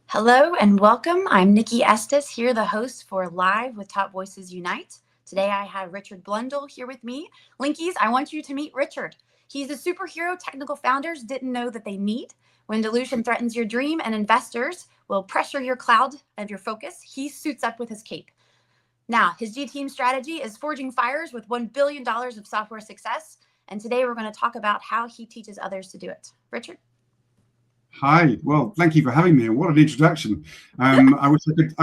Hello and welcome. I'm Nikki Estes here, the host for Live with Top Voices Unite. Today I have Richard Blundell here with me. Linkies, I want you to meet Richard. He's a superhero technical founders didn't know that they need. When delusion threatens your dream and investors will pressure your cloud of your focus, he suits up with his cape. Now, his G-Team strategy is forging fires with $1 billion of software success. And today we're going to talk about how he teaches others to do it. Richard? Hi. Well, thank you for having me. And what an introduction. I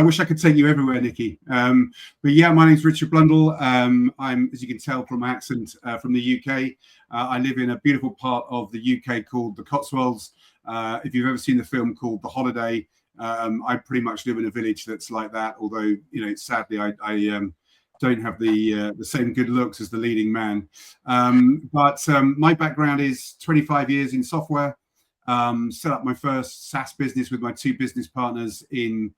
wish I could take you everywhere, Nikki. But yeah, my name's Richard Blundell. I'm, as you can tell from my accent, from the UK. I live in a beautiful part of the UK called the Cotswolds. If you've ever seen the film called The Holiday, I pretty much live in a village that's like that. Although, sadly, I don't have the same good looks as the leading man. But my background is 25 years in software. Set up my first SaaS business with my two business partners in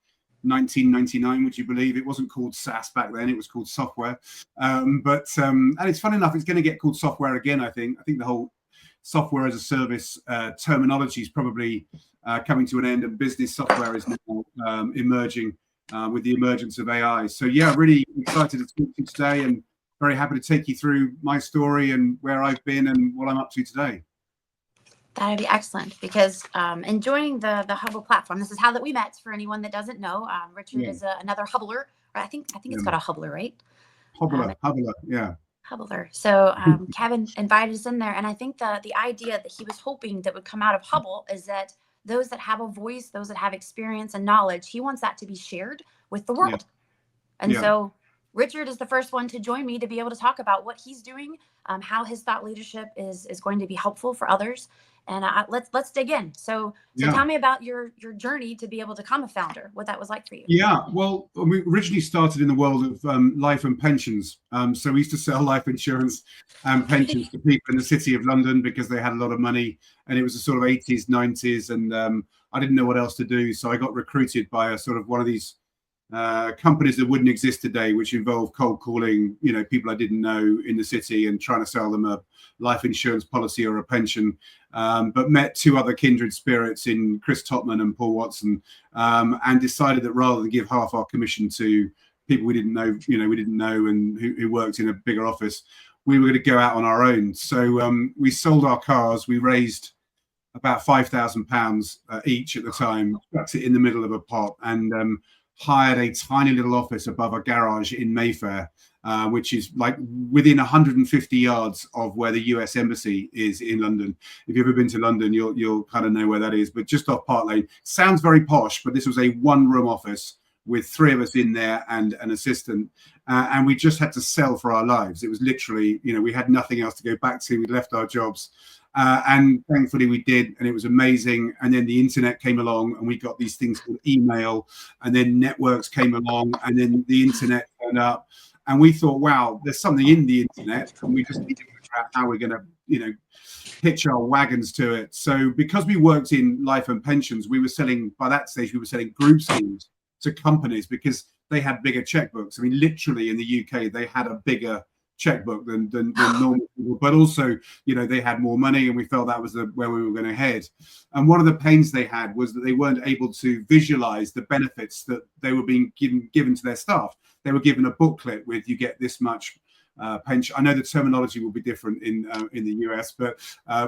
1999. Would you believe it wasn't called SaaS back then? It was called software. And it's fun enough. It's going to get called software again. I think the whole software as a service terminology is probably coming to an end, and business software is now emerging with the emergence of AI. So yeah, really excited to talk to you today, and very happy to take you through my story and where I've been and what I'm up to today. That would be excellent, because in joining the Hubble platform, this is how that we met. For anyone that doesn't know, Richard is another Hubbler. I think it's got a Hubbler, right? Hubbler, yeah. Hubbler. So Kevin invited us in there, and I think the idea that he was hoping that would come out of Hubble is that those that have a voice, those that have experience and knowledge, he wants that to be shared with the world. And so Richard is the first one to join me to be able to talk about what he's doing, how his thought leadership is going to be helpful for others. And let's dig in. So tell me about your journey to be able to become a founder, what that was like for you. Yeah, well, we originally started in the world of life and pensions. So we used to sell life insurance and pensions to people in the city of London because they had a lot of money, and it was the sort of 80s, 90s, and I didn't know what else to do. So I got recruited by a sort of one of these companies that wouldn't exist today, which involve cold calling, people I didn't know in the city and trying to sell them a life insurance policy or a pension. But met two other kindred spirits in Chris Topman and Paul Watson, and decided that rather than give half our commission to people we didn't know, and who worked in a bigger office, we were going to go out on our own. So we sold our cars. We raised about £5,000 each at the time, stuck it in the middle of a pot, and hired a tiny little office above a garage in Mayfair, which is like within 150 yards of where the US Embassy is in London. If you've ever been to London, you'll kind of know where that is, but just off Park Lane. Sounds very posh, but this was a one-room office with three of us in there and an assistant. And we just had to sell for our lives. It was literally, we had nothing else to go back to. We'd left our jobs. And thankfully we did, and it was amazing. And then the internet came along, and we got these things called email, and then networks came along, and then the internet turned up, and we thought, wow, there's something in the internet, and we just need to figure out how we're going to, hitch our wagons to it. So because we worked in life and pensions, by that stage, we were selling group schemes to companies because they had bigger checkbooks. I mean, literally in the UK, they had a bigger checkbook than normal people, but also they had more money, and we felt that was where we were going to head. And one of the pains they had was that they weren't able to visualize the benefits that they were being given to their staff. They were given a booklet with, you get this much pension. I know the terminology will be different in the US, but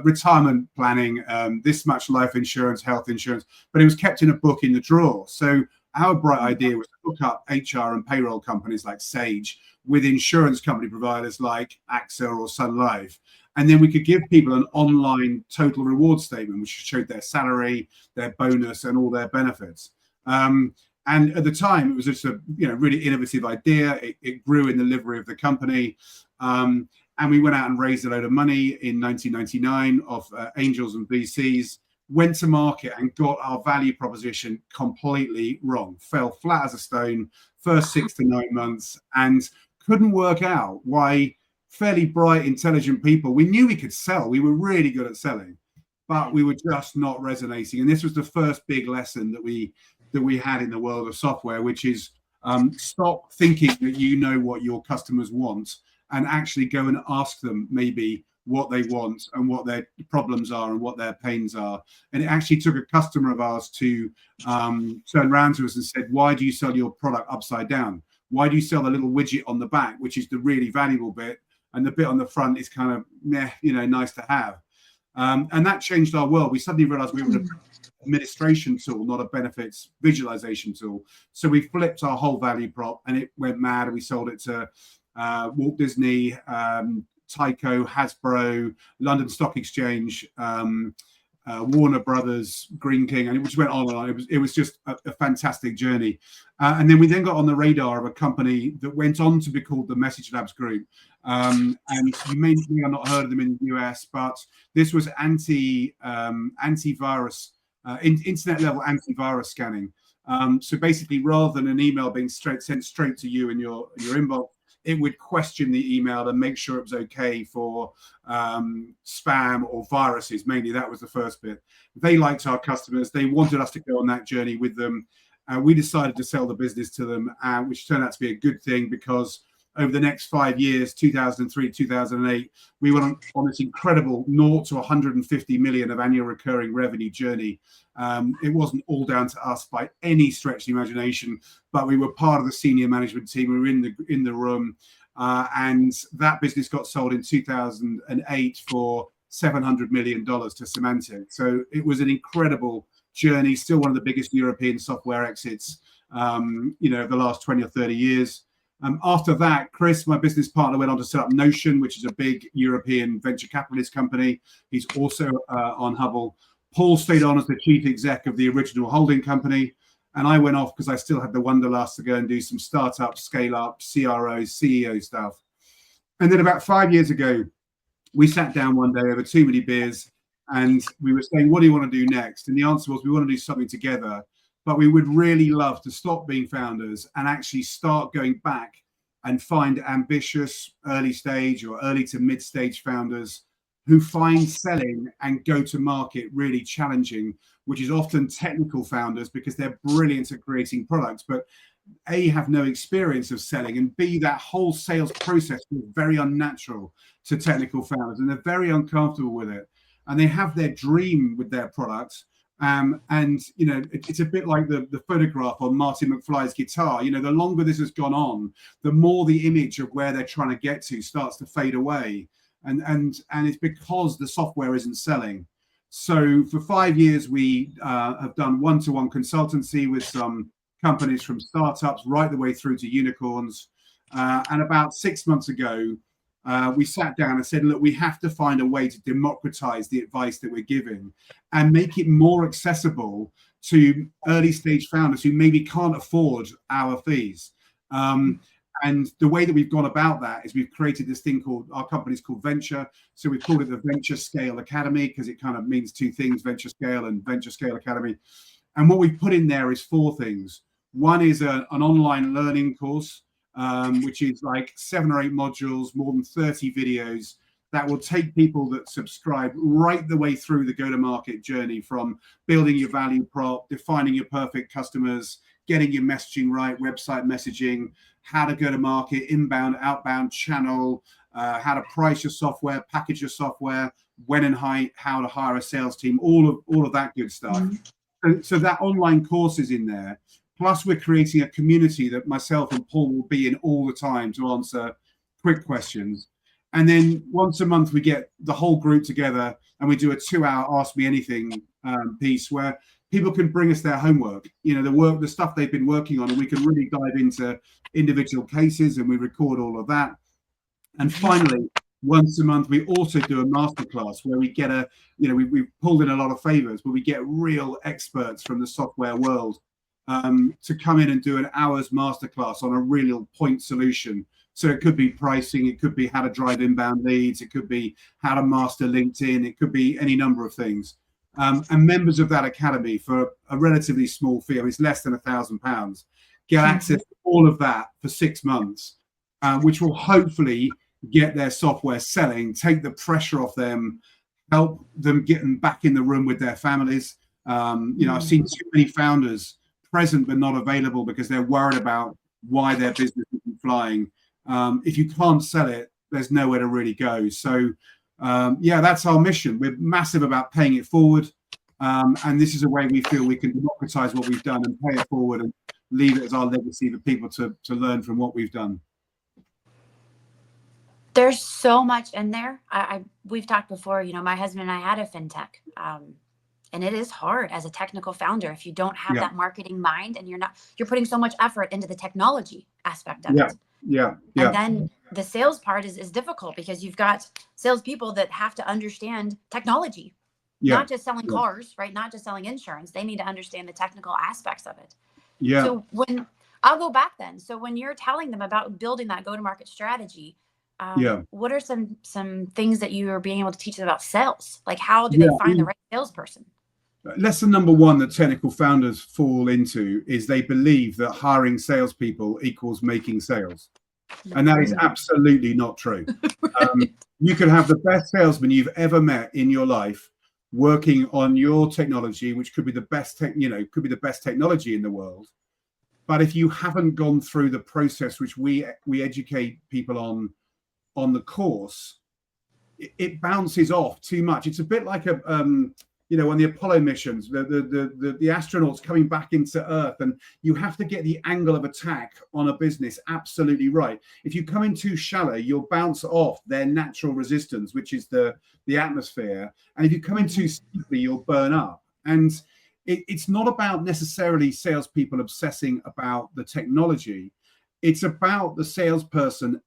retirement planning, this much life insurance, health insurance, but it was kept in a book in the drawer. So our bright idea was to hook up HR and payroll companies like Sage with insurance company providers like AXA or Sun Life. And then we could give people an online total reward statement, which showed their salary, their bonus, and all their benefits. And at the time, it was just a really innovative idea. It grew in the livery of the company. And we went out and raised a load of money in 1999 off angels and VCs. Went to market and got our value proposition completely wrong. Fell flat as a stone first 6 to 9 months, and couldn't work out why fairly bright, intelligent people, we knew we could sell. We were really good at selling, but we were just not resonating. And this was the first big lesson that we had in the world of software, which is stop thinking that you know what your customers want, and actually go and ask them maybe what they want and what their problems are and what their pains are. And it actually took a customer of ours to turn around to us and said, why do you sell your product upside down? Why do you sell the little widget on the back, which is the really valuable bit, and the bit on the front is kind of meh, nice to have? And that changed our world. We suddenly realized we were an administration tool, not a benefits visualization tool. So we flipped our whole value prop, and it went mad. And we sold it to Walt Disney, Tyco, Hasbro, London Stock Exchange, Warner Brothers, Green King, and it just went on and on. It was just a fantastic journey. And then we got on the radar of a company that went on to be called the Message Labs Group. And you may have not heard of them in the US, but this was antivirus, internet level antivirus scanning. So basically, rather than an email being sent straight to you in your inbox, it would question the email and make sure it was okay for spam or viruses. Mainly, that was the first bit. They liked our customers. They wanted us to go on that journey with them. We decided to sell the business to them, which turned out to be a good thing, because over the next 5 years, 2003, 2008, we went on this incredible 0 to 150 million of annual recurring revenue journey. It wasn't all down to us by any stretch of the imagination, but we were part of the senior management team. We were in the room, and that business got sold in 2008 for $700 million to Symantec. So it was an incredible journey, still one of the biggest European software exits, of the last 20 or 30 years. After that, Chris, my business partner, went on to set up Notion, which is a big European venture capitalist company. He's also on Hubble. Paul stayed on as the chief exec of the original holding company. And I went off because I still had the wanderlust to go and do some startup, scale up, CRO, CEO stuff. And then about 5 years ago, we sat down one day over too many beers, and we were saying, what do you want to do next? And the answer was, we want to do something together. But we would really love to stop being founders and actually start going back and find ambitious early stage or early to mid stage founders who find selling and go to market really challenging, which is often technical founders, because they're brilliant at creating products, but A, have no experience of selling, and B, that whole sales process is very unnatural to technical founders, and they're very uncomfortable with it. And they have their dream with their products. It's a bit like the photograph on Martin McFly's guitar. The longer this has gone on, the more the image of where they're trying to get to starts to fade away. And it's because the software isn't selling. So for 5 years, we have done one-to-one consultancy with some companies from startups right the way through to unicorns. And about 6 months ago, we sat down and said, look, we have to find a way to democratize the advice that we're giving and make it more accessible to early stage founders who maybe can't afford our fees. And the way that we've gone about that is we've created this thing called, our company's called Venture. So we've called it the Venture Scale Academy, because it kind of means two things, Venture Scale and Venture Scale Academy. And what we've put in there is 4 things. One is an online learning course, which is like 7 or 8 modules, more than 30 videos that will take people that subscribe right the way through the go-to-market journey, from building your value prop, defining your perfect customers, getting your messaging right, website messaging, how to go to market, inbound, outbound channel, how to price your software, package your software, when and how to hire a sales team, all of that good stuff. Mm-hmm. So that online course is in there. Plus, we're creating a community that myself and Paul will be in all the time to answer quick questions. And then once a month, we get the whole group together and we do a 2-hour Ask Me Anything piece where people can bring us their homework, the stuff they've been working on, and we can really dive into individual cases, and we record all of that. And finally, once a month, we also do a masterclass where we get we've pulled in a lot of favors, but we get real experts from the software world to come in and do an hour's masterclass on a real point solution. So it could be pricing, it could be how to drive inbound leads, it could be how to master LinkedIn, it could be any number of things. And members of that academy, for a relatively small fee, it's less than £1,000, get access to all of that for 6 months, which will hopefully get their software selling, take the pressure off them, help them get them back in the room with their families. I've seen too many founders present but not available because they're worried about why their business isn't flying. If you can't sell it, there's nowhere to really go. So Yeah, that's our mission. We're massive about paying it forward. And this is a way we feel we can democratize what we've done and pay it forward and leave it as our legacy for people to learn from what we've done. There's so much in there. We've talked before, my husband and I had a fintech, and it is hard as a technical founder if you don't have that marketing mind and you're putting so much effort into the technology aspect of it. And then the sales part is difficult because you've got salespeople that have to understand technology, not just selling cars, right? Not just selling insurance. They need to understand the technical aspects of it. So I'll go back then. So when you're telling them about building that go-to-market strategy, what are some things that you are being able to teach them about sales? Like, how do they find the right salesperson? Lesson number one that technical founders fall into is they believe that hiring salespeople equals making sales. And that is absolutely not true. You can have the best salesman you've ever met in your life working on your technology, which could be the best technology in the world. But if you haven't gone through the process which we educate people on the course, it bounces off too much. It's a bit like on the Apollo missions, the astronauts coming back into Earth, and you have to get the angle of attack on a business absolutely right. If you come in too shallow, you'll bounce off their natural resistance, which is the atmosphere. And if you come in too steeply, you'll burn up. And it's not about necessarily salespeople obsessing about the technology. It's about the salesperson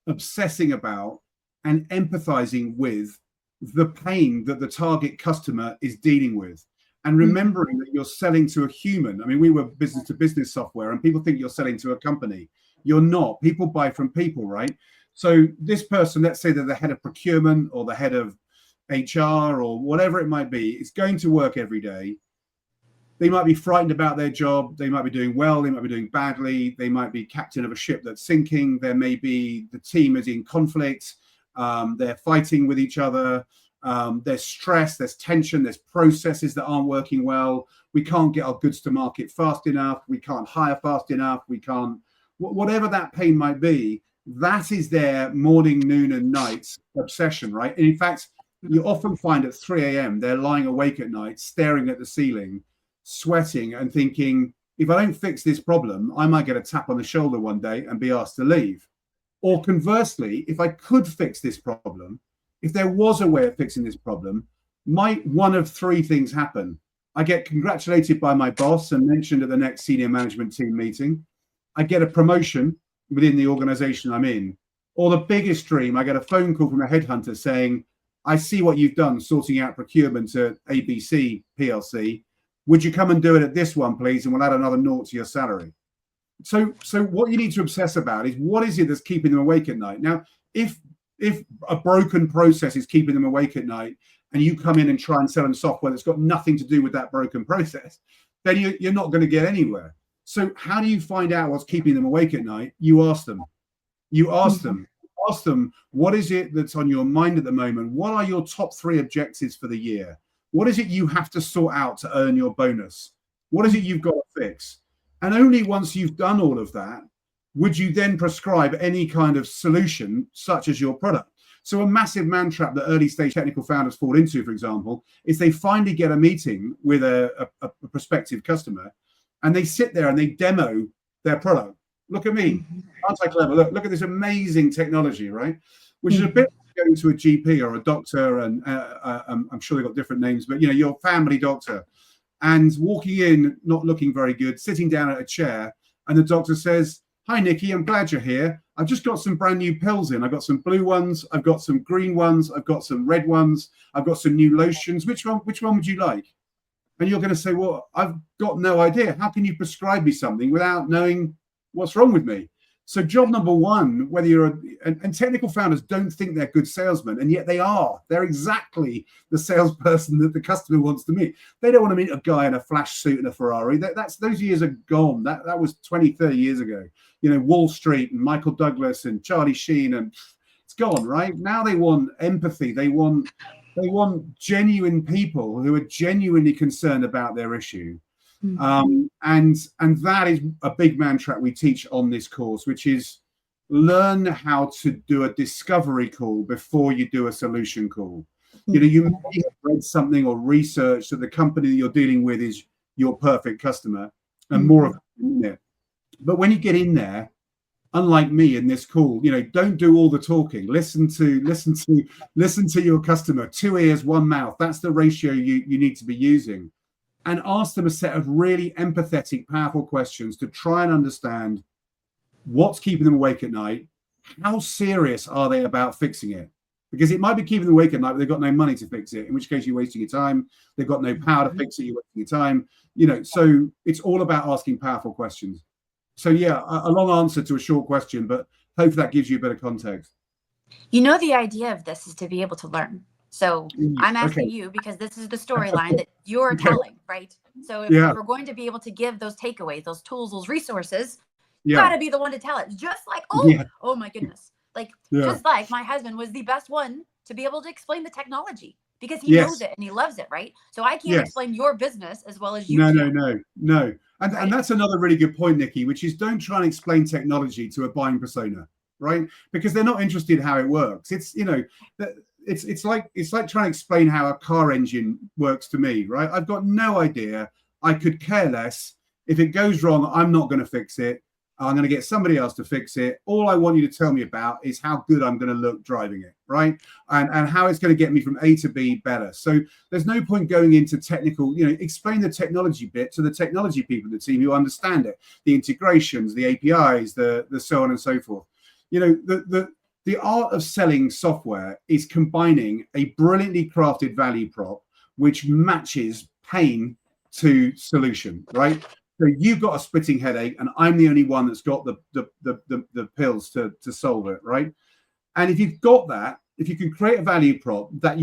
obsessing about and empathizing with the pain that the target customer is dealing with, and remembering that you're selling to a human. I mean, we were business to business software, and people think you're selling to a company. You're not. People buy from people, right? So this person, let's say they're the head of procurement or the head of HR or whatever it might be, is going to work every day. They might be frightened about their job. They might be doing well. They might be doing badly. They might be captain of a ship that's sinking. There may be the team is in conflict. They're fighting with each other. There's stress, there's tension, there's processes that aren't working well. We can't get our goods to market fast enough. We can't hire fast enough. We can't, whatever that pain might be, that is their morning, noon, and night obsession, right? And in fact, you often find at 3 a.m., they're lying awake at night, staring at the ceiling, sweating and thinking, if I don't fix this problem, I might get a tap on the shoulder one day and be asked to leave. Or conversely, if I could fix this problem, if there was a way of fixing this problem, might one of three things happen. I get congratulated by my boss and mentioned at the next senior management team meeting. I get a promotion within the organization I'm in. Or the biggest dream, I get a phone call from a headhunter saying, I see what you've done sorting out procurement at ABC PLC. Would you come and do it at this one, please? And we'll add another naught to your salary. So what you need to obsess about is what is it that's keeping them awake at night? Now, if a broken process is keeping them awake at night and you come in and try and sell them software that's got nothing to do with that broken process, then you're not going to get anywhere. So how do you find out what's keeping them awake at night? You ask them. You ask them. Ask them, what is it that's on your mind at the moment? What are your top 3 objectives for the year? What is it you have to sort out to earn your bonus? What is it you've got to fix? And only once you've done all of that, would you then prescribe any kind of solution, such as your product? So a massive man trap that early stage technical founders fall into, for example, is they finally get a meeting with a prospective customer and they sit there and they demo their product. Look at me, aren't I clever? Look at this amazing technology, right? Which is a bit like going to a GP or a doctor, and I'm sure they've got different names, but your family doctor, and walking in, not looking very good, sitting down at a chair, and the doctor says, hi, Nikki, I'm glad you're here. I've just got some brand new pills in. I've got some blue ones. I've got some green ones. I've got some red ones. I've got some new lotions. Which one would you like? And you're going to say, well, I've got no idea. How can you prescribe me something without knowing what's wrong with me? So job number one, whether you're and technical founders don't think they're good salesmen, and yet they are. They're exactly the salesperson that the customer wants to meet. They don't want to meet a guy in a flash suit and a Ferrari. Those years are gone. That was 20, 30 years ago. Wall Street and Michael Douglas and Charlie Sheen, and it's gone, right? Now they want empathy. They want genuine people who are genuinely concerned about their issue. And that is a big man trap we teach on this course, which is learn how to do a discovery call before you do a solution call. You may have read something or researched that the company that you're dealing with is your perfect customer and more of it. But when you get in there, unlike me in this call, don't do all the talking. Listen to your customer. 2 ears, 1 mouth. That's the ratio you need to be using. And ask them a set of really empathetic, powerful questions to try and understand what's keeping them awake at night. How serious are they about fixing it? Because it might be keeping them awake at night, but they've got no money to fix it, in which case you're wasting your time. They've got no power to fix it, you're wasting your time. So it's all about asking powerful questions. So yeah, a long answer to a short question, but hopefully that gives you a bit of context. The idea of this is to be able to learn. So I'm asking you because this is the storyline that you're telling, right? So if we're going to be able to give those takeaways, those tools, those resources, you got to be the one to tell it. Just like, oh my goodness. Just like my husband was the best one to be able to explain the technology because he knows it and he loves it, right? So I can't explain your business as well as you can. No. And that's another really good point, Nikki, which is don't try and explain technology to a buying persona, right? Because they're not interested in how it works. It's like trying to explain how a car engine works to me, right? I've got no idea. I could care less. If it goes wrong, I'm not going to fix it. I'm going to get somebody else to fix it. All I want you to tell me about is how good I'm going to look driving it, right? And how it's going to get me from A to B better. So there's no point going into technical, explain the technology bit to the technology people in the team who understand it, the integrations, the APIs, the so on and so forth. The art of selling software is combining a brilliantly crafted value prop, which matches pain to solution, right? So you've got a splitting headache, and I'm the only one that's got the pills to solve it, right? And if you've got that, if you can create a value prop that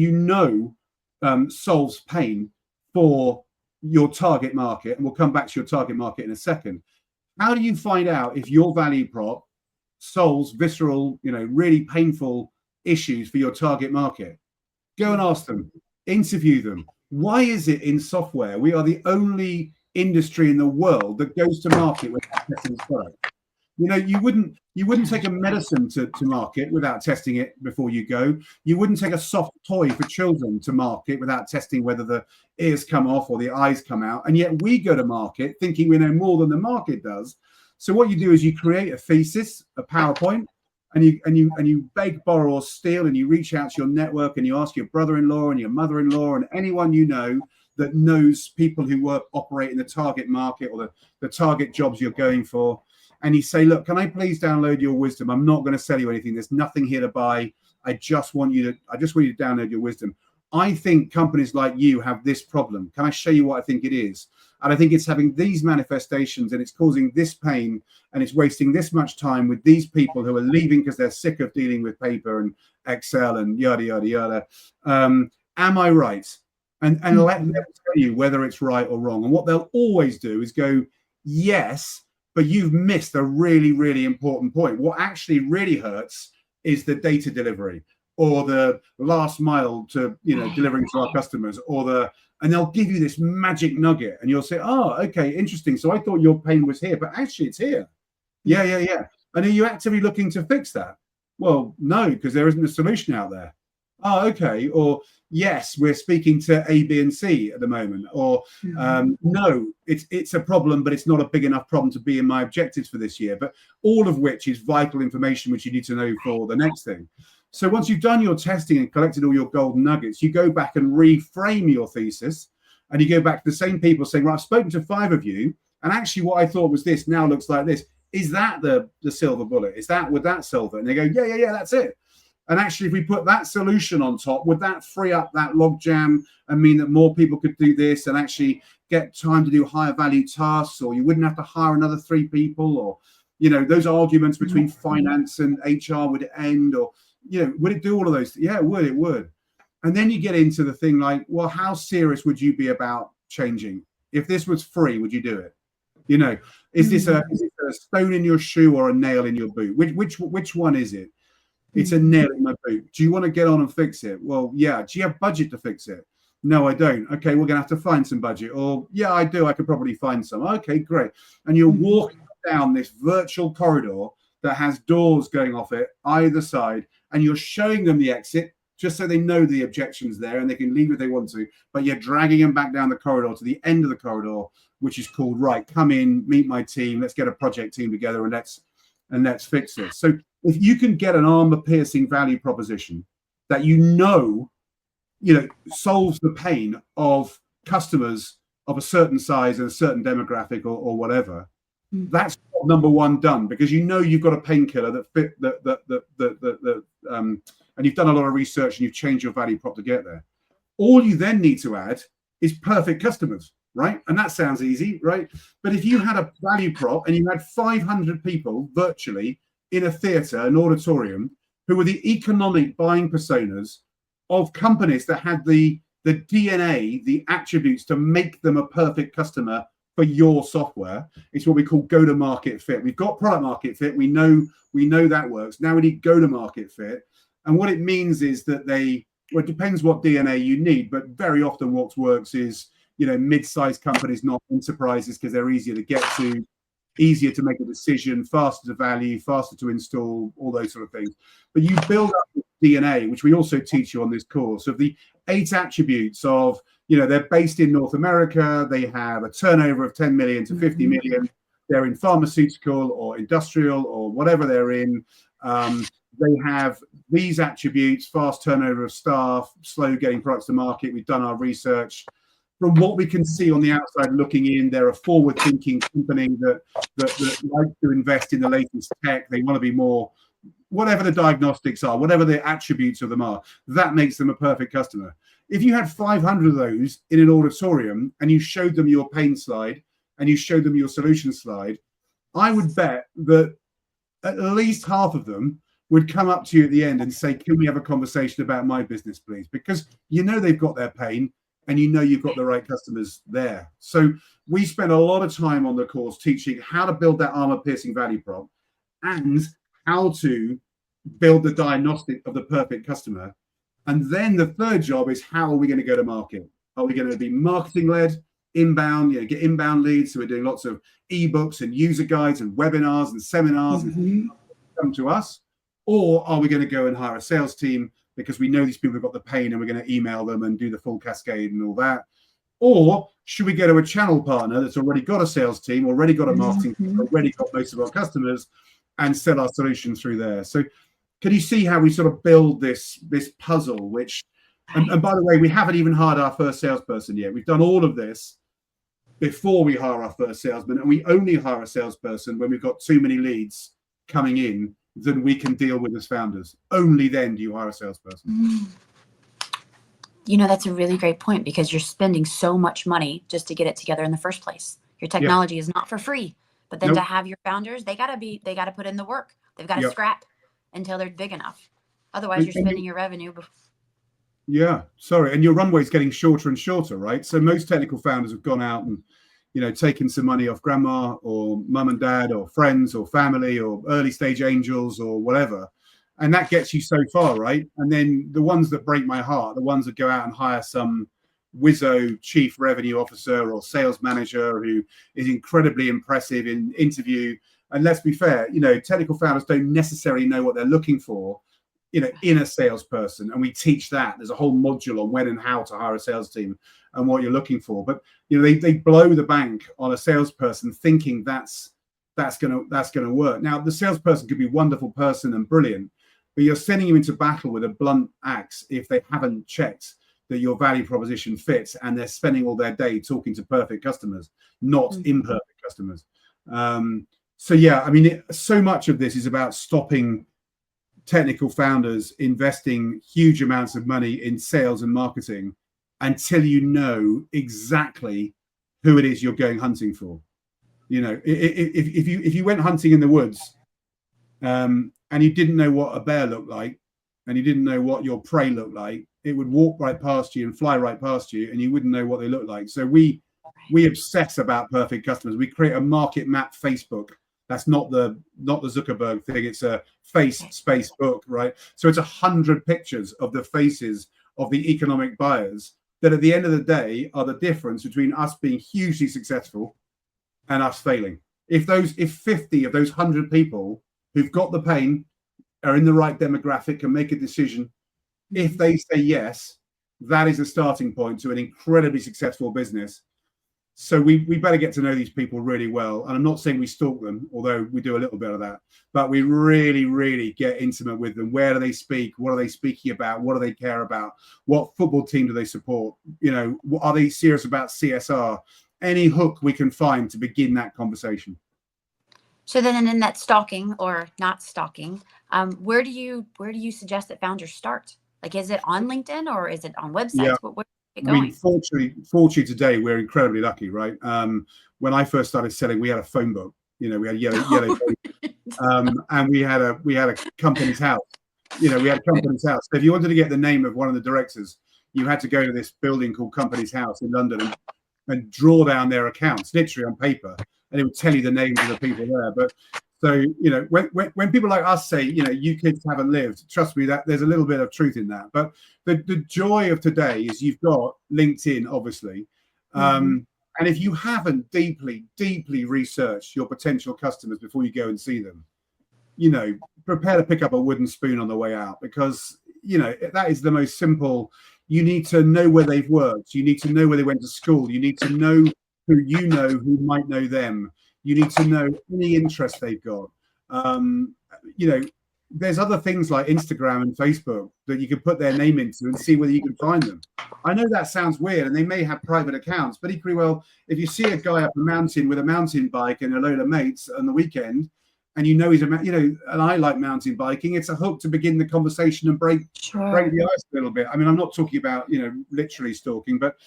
solves pain for your target market, and we'll come back to your target market in a second, how do you find out if your value prop solves visceral, really painful issues for your target market? Go and ask them, interview them. Why is it in software we are the only industry in the world that goes to market without testing its product? You wouldn't take a medicine to market without testing it before you go. You wouldn't take a soft toy for children to market without testing whether the ears come off or the eyes come out. And yet we go to market thinking we know more than the market does. So what you do is you create a thesis, a PowerPoint, and you beg, borrow, or steal, and you reach out to your network and you ask your brother-in-law and your mother-in-law and anyone that knows people who operate in the target market or the target jobs you're going for. And you say, look, can I please download your wisdom? I'm not going to sell you anything. There's nothing here to buy. I just want you to download your wisdom. I think companies like you have this problem. Can I show you what I think it is? And I think it's having these manifestations and it's causing this pain and it's wasting this much time with these people who are leaving because they're sick of dealing with paper and Excel and yada, yada, yada. Am I right? And let them tell you whether it's right or wrong. And what they'll always do is go, yes, but you've missed a really, really important point. What actually really hurts is the data delivery or the last mile to, delivering to our customers and they'll give you this magic nugget and you'll say, oh, okay, interesting. So I thought your pain was here, but actually it's here. Yeah. And are you actively looking to fix that? Well, no, because there isn't a solution out there. Oh, okay. Or yes, we're speaking to A, B, and C at the moment. Or no, it's a problem, but it's not a big enough problem to be in my objectives for this year. But all of which is vital information which you need to know for the next thing. So once you've done your testing and collected all your golden nuggets, you go back and reframe your thesis, and you go back to the same people saying, right, I've spoken to 5 of you, and actually what I thought was this now looks like this. Is that the silver bullet? Would that solve it? And they go, yeah, that's it. And actually, if we put that solution on top, would that free up that logjam and mean that more people could do this and actually get time to do higher value tasks, or you wouldn't have to hire another 3 people, or, those arguments between finance and HR would end, or, would it do all of those? Yeah, it would. And then you get into the thing like, well, how serious would you be about changing? If this was free, would you do it? Is this a stone in your shoe or a nail in your boot? Which one is it? It's a nail in my boot. Do you want to get on and fix it? Well, yeah. Do you have budget to fix it? No, I don't. Okay, we're going to have to find some budget. Or, yeah, I do. I could probably find some. Okay, great. And you're walking down this virtual corridor that has doors going off it either side, and you're showing them the exit just so they know the objection's there and they can leave if they want to, but you're dragging them back down the corridor to the end of the corridor, which is called, right, come in, meet my team, let's get a project team together and let's fix this. So if you can get an armor-piercing value proposition that solves the pain of customers of a certain size and a certain demographic or whatever, that's number one done, because you've got a painkiller that fit and you've done a lot of research and you've changed your value prop to get there. All you then need to add is perfect customers, right? And that sounds easy, right? But if you had a value prop and you had 500 people virtually in a theater, an auditorium, who were the economic buying personas of companies that had the DNA, the attributes to make them a perfect customer for your software, it's what we call go-to-market fit. We've got product market fit. We know that works. Now we need go-to-market fit. And what it means is that it depends what DNA you need, but very often what works is, mid-sized companies, not enterprises, because they're easier to get to, easier to make a decision, faster to value, faster to install, all those sort of things. But you build up DNA, which we also teach you on this course, of the 8 attributes of, they're based in North America, they have a turnover of 10 million to 50 million, they're in pharmaceutical or industrial or whatever they're in. They have these attributes: fast turnover of staff, slow getting products to market. We've done our research. From what we can see on the outside looking in, they're a forward-thinking company that likes to invest in the latest tech. They want to be more, whatever the diagnostics are, whatever the attributes of them are, that makes them a perfect customer. If you had 500 of those in an auditorium and you showed them your pain slide and you showed them your solution slide, I would bet that at least half of them would come up to you at the end and say, can we have a conversation about my business, please? Because they've got their pain and you've got the right customers there. So we spend a lot of time on the course teaching how to build that armor-piercing value prop and how to build the diagnostic of the perfect customer. And then the third job is, how are we going to go to market? Are we going to be marketing-led, inbound, get inbound leads? So we're doing lots of ebooks and user guides and webinars and seminars and come to us. Or are we going to go and hire a sales team because we know these people have got the pain and we're going to email them and do the full cascade and all that? Or should we go to a channel partner that's already got a sales team, already got a marketing team, already got most of our customers, and sell our solution through there? So can you see how we sort of build this puzzle, which, and by the way, we haven't even hired our first salesperson yet. We've done all of this before we hire our first salesman, and we only hire a salesperson when we've got too many leads coming in than we can deal with as founders. Only then do you hire a salesperson. That's a really great point, because you're spending so much money just to get it together in the first place. Your technology is not for free, but then to have your founders, they got to put in the work. They've got to scrap until they're big enough. Otherwise, you're spending your revenue. And your runway's getting shorter and shorter, right? So most technical founders have gone out and taken some money off grandma or mum and dad or friends or family or early stage angels or whatever. And that gets you so far, right? And then the ones that break my heart, the ones that go out and hire some wizzo chief revenue officer or sales manager who is incredibly impressive in interview. And let's be fair, technical founders don't necessarily know what they're looking for, in a salesperson. And we teach that. There's a whole module on when and how to hire a sales team and what you're looking for. But they blow the bank on a salesperson thinking that's gonna work. Now the salesperson could be a wonderful person and brilliant, but you're sending them into battle with a blunt axe if they haven't checked that your value proposition fits, and they're spending all their day talking to perfect customers, not imperfect customers. So much of this is about stopping technical founders investing huge amounts of money in sales and marketing until you know exactly who it is you're going hunting for. If you went hunting in the woods and you didn't know what a bear looked like and you didn't know what your prey looked like, it would walk right past you and fly right past you, and you wouldn't know what they look like. So we obsess about perfect customers. We create a market map Facebook. That's not the Zuckerberg thing. It's a face space book, right? So it's 100 pictures of the faces of the economic buyers that at the end of the day are the difference between us being hugely successful and us failing. If 50 of those 100 people who've got the pain, are in the right demographic, can make a decision. If they say yes, that is a starting point to an incredibly successful business. So we better get to know these people really well. And I'm not saying we stalk them, although we do a little bit of that, but we really, really get intimate with them. Where do they speak? What are they speaking about? What do they care about? What football team do they support? You know, are they serious about CSR? Any hook we can find to begin that conversation. So then in that stalking or not stalking, where do you suggest that founders start? Like, is it on LinkedIn or is it on websites? Yeah. Where is it I mean, going? fortunately today, we're incredibly lucky, right? When I first started selling, we had a phone book, you know, we had yellow and we had a company's house. You know, we had a company's house. So if you wanted to get the name of one of the directors, you had to go to this building called Company's House in London and draw down their accounts, literally on paper, and it would tell you the names of the people there. But so, you know, when people like us say, you know, you kids haven't lived, trust me, that there's a little bit of truth in that. But the joy of today is you've got LinkedIn, obviously. And if you haven't deeply researched your potential customers before you go and see them, you know, prepare to pick up a wooden spoon on the way out, because, you know, that is the most simple. You need to know where they've worked. You need to know where they went to school. You need to know who you know who might know them. You need to know any interest they've got. You know, there's other things like Instagram and Facebook that you can put their name into and see whether you can find them. I know that sounds weird, and they may have private accounts, but equally well, if you see a guy up a mountain with a mountain bike and a load of mates on the weekend, and you know he's a, you know, and I like mountain biking, it's a hook to begin the conversation and break the ice a little bit. I mean, I'm not talking about, you know, literally stalking, but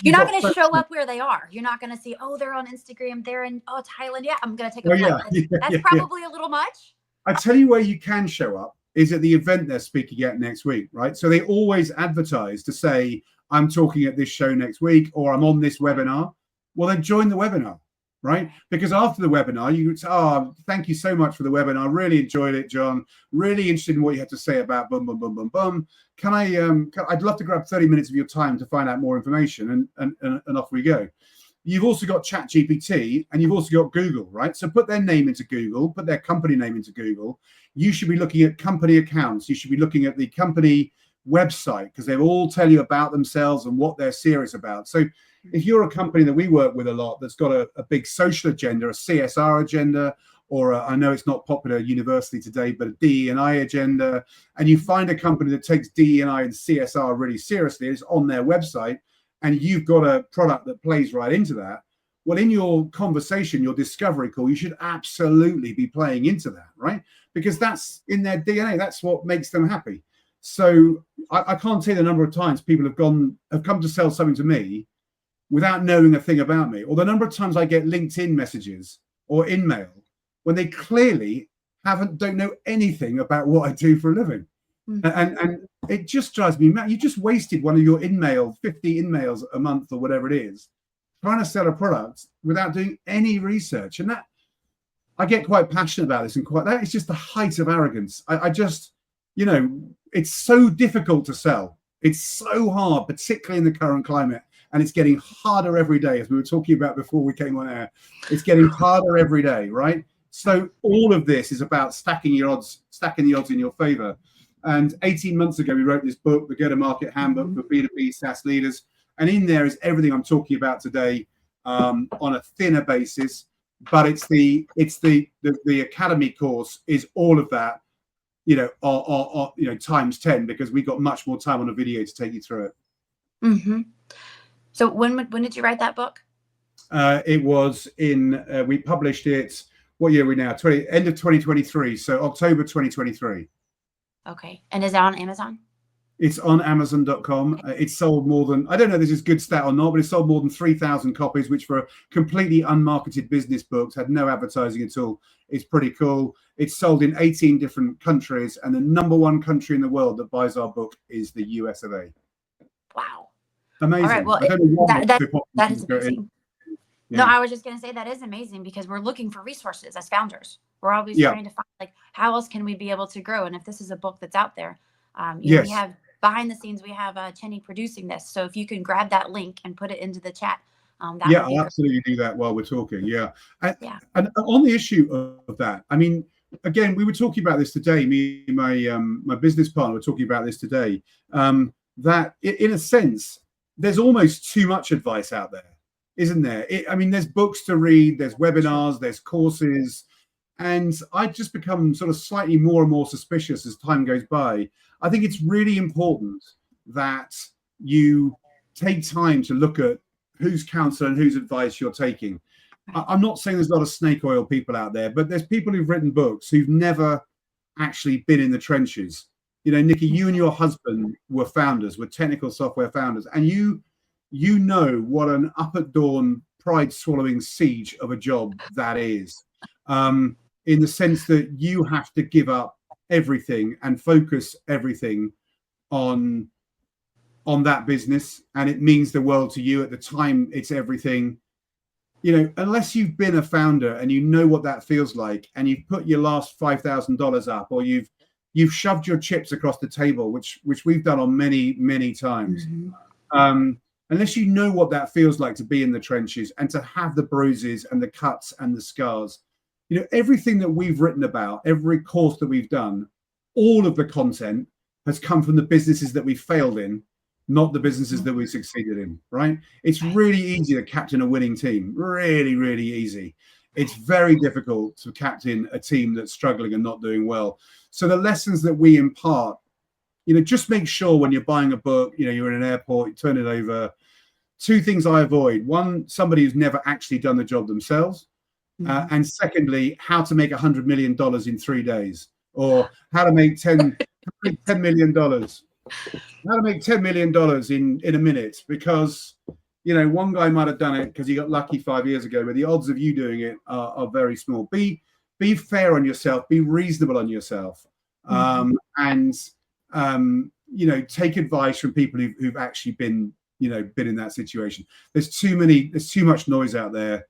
you're not going to show up where they are. You're not going to see, oh, they're on Instagram, they're in Thailand. Yeah, I'm going to take a flight. That's probably a little much. I tell you where you can show up is at the event they're speaking at next week, right? So they always advertise to say, I'm talking at this show next week, or I'm on this webinar. Well, then join the webinar, right? Because after the webinar, you would say, oh, thank you so much for the webinar. Really enjoyed it, John. Really interested in what you had to say about boom, boom, boom, boom, boom. I'd love to grab 30 minutes of your time to find out more information, and off we go. You've also got ChatGPT, and you've also got Google, right? So put their name into Google, put their company name into Google. You should be looking at company accounts. You should be looking at the company website, because they all tell you about themselves and what they're serious about. So if you're a company that we work with a lot that's got a big social agenda, a CSR agenda, or I know it's not popular university today, but a DE&I agenda, and you find a company that takes DE&I and CSR really seriously, it's on their website, and you've got a product that plays right into that, well, in your conversation, your discovery call, you should absolutely be playing into that, right? Because that's in their DNA. That's what makes them happy. So I can't tell you the number of times people have come to sell something to me without knowing a thing about me, or the number of times I get LinkedIn messages or in mail when they clearly don't know anything about what I do for a living. And it just drives me mad. You just wasted one of your 50 in-mails a month or whatever it is, trying to sell a product without doing any research. And that, I get quite passionate about this, and that is just the height of arrogance. I just, you know, it's so difficult to sell. It's so hard, particularly in the current climate. And it's getting harder every day, as we were talking about before we came on air. It's getting harder every day, right? So all of this is about stacking the odds in your favor. And 18 months ago, we wrote this book, The Go-to-Market Handbook for B2B SaaS Leaders. And in there is everything I'm talking about today on a thinner basis. But it's the Academy course is all of that, you know, times 10, because we got much more time on a video to take you through it. So when did you write that book? It was we published it, what year are we now? End of 2023. So October 2023. Okay. And is that on Amazon? It's on Amazon.com. It's sold more than, I don't know if this is good stat or not, but it's sold more than 3,000 copies, which for a completely unmarketed business books, had no advertising at all. It's pretty cool. It's sold in 18 different countries, and the number one country in the world that buys our book is the US of A. Wow. Amazing. All right. Well, that is amazing. Yeah. No, I was just going to say that is amazing, because we're looking for resources as founders. We're always trying to find, like, how else can we be able to grow? And if this is a book that's out there, you know, we have behind the scenes, we have Chenny producing this. So if you can grab that link and put it into the chat, that I'll absolutely do that while we're talking. And on the issue of that, I mean, again, we were talking about this today. Me and my business partner were talking about this today. That in a sense, there's almost too much advice out there, isn't there? I mean, there's books to read, there's webinars, there's courses, and I just become sort of slightly more and more suspicious as time goes by. I think it's really important that you take time to look at whose counsel and whose advice you're taking. I'm not saying there's a lot of snake oil people out there, but there's people who've written books who've never actually been in the trenches. You know, Nikki, you and your husband were founders, were technical software founders, and you know what an up at dawn, pride swallowing siege of a job that is, in the sense that you have to give up everything and focus everything on that business, and it means the world to you. At the time, it's everything. You know, unless you've been a founder and you know what that feels like, and you've put your last $5,000 up, or you've shoved your chips across the table, which we've done on many times. Unless you know what that feels like to be in the trenches and to have the bruises and the cuts and the scars, you know, everything that we've written about, every course that we've done, all of the content has come from the businesses that we failed in, not the businesses that we succeeded in, right? It's really easy to captain a winning team, really easy. It's very difficult to captain a team that's struggling and not doing well. So the lessons that we impart, you know, just make sure when you're buying a book, you know, you're in an airport, you turn it over. Two things I avoid: one, somebody who's never actually done the job themselves, and secondly, how to make $100 million in 3 days, or how to make $10 million. How to make $10 million in a minute, because, you know, one guy might have done it because he got lucky 5 years ago, but the odds of you doing it are very small. Be fair on yourself, be reasonable on yourself, and you know, take advice from people who've actually been in that situation. There's too much noise out there.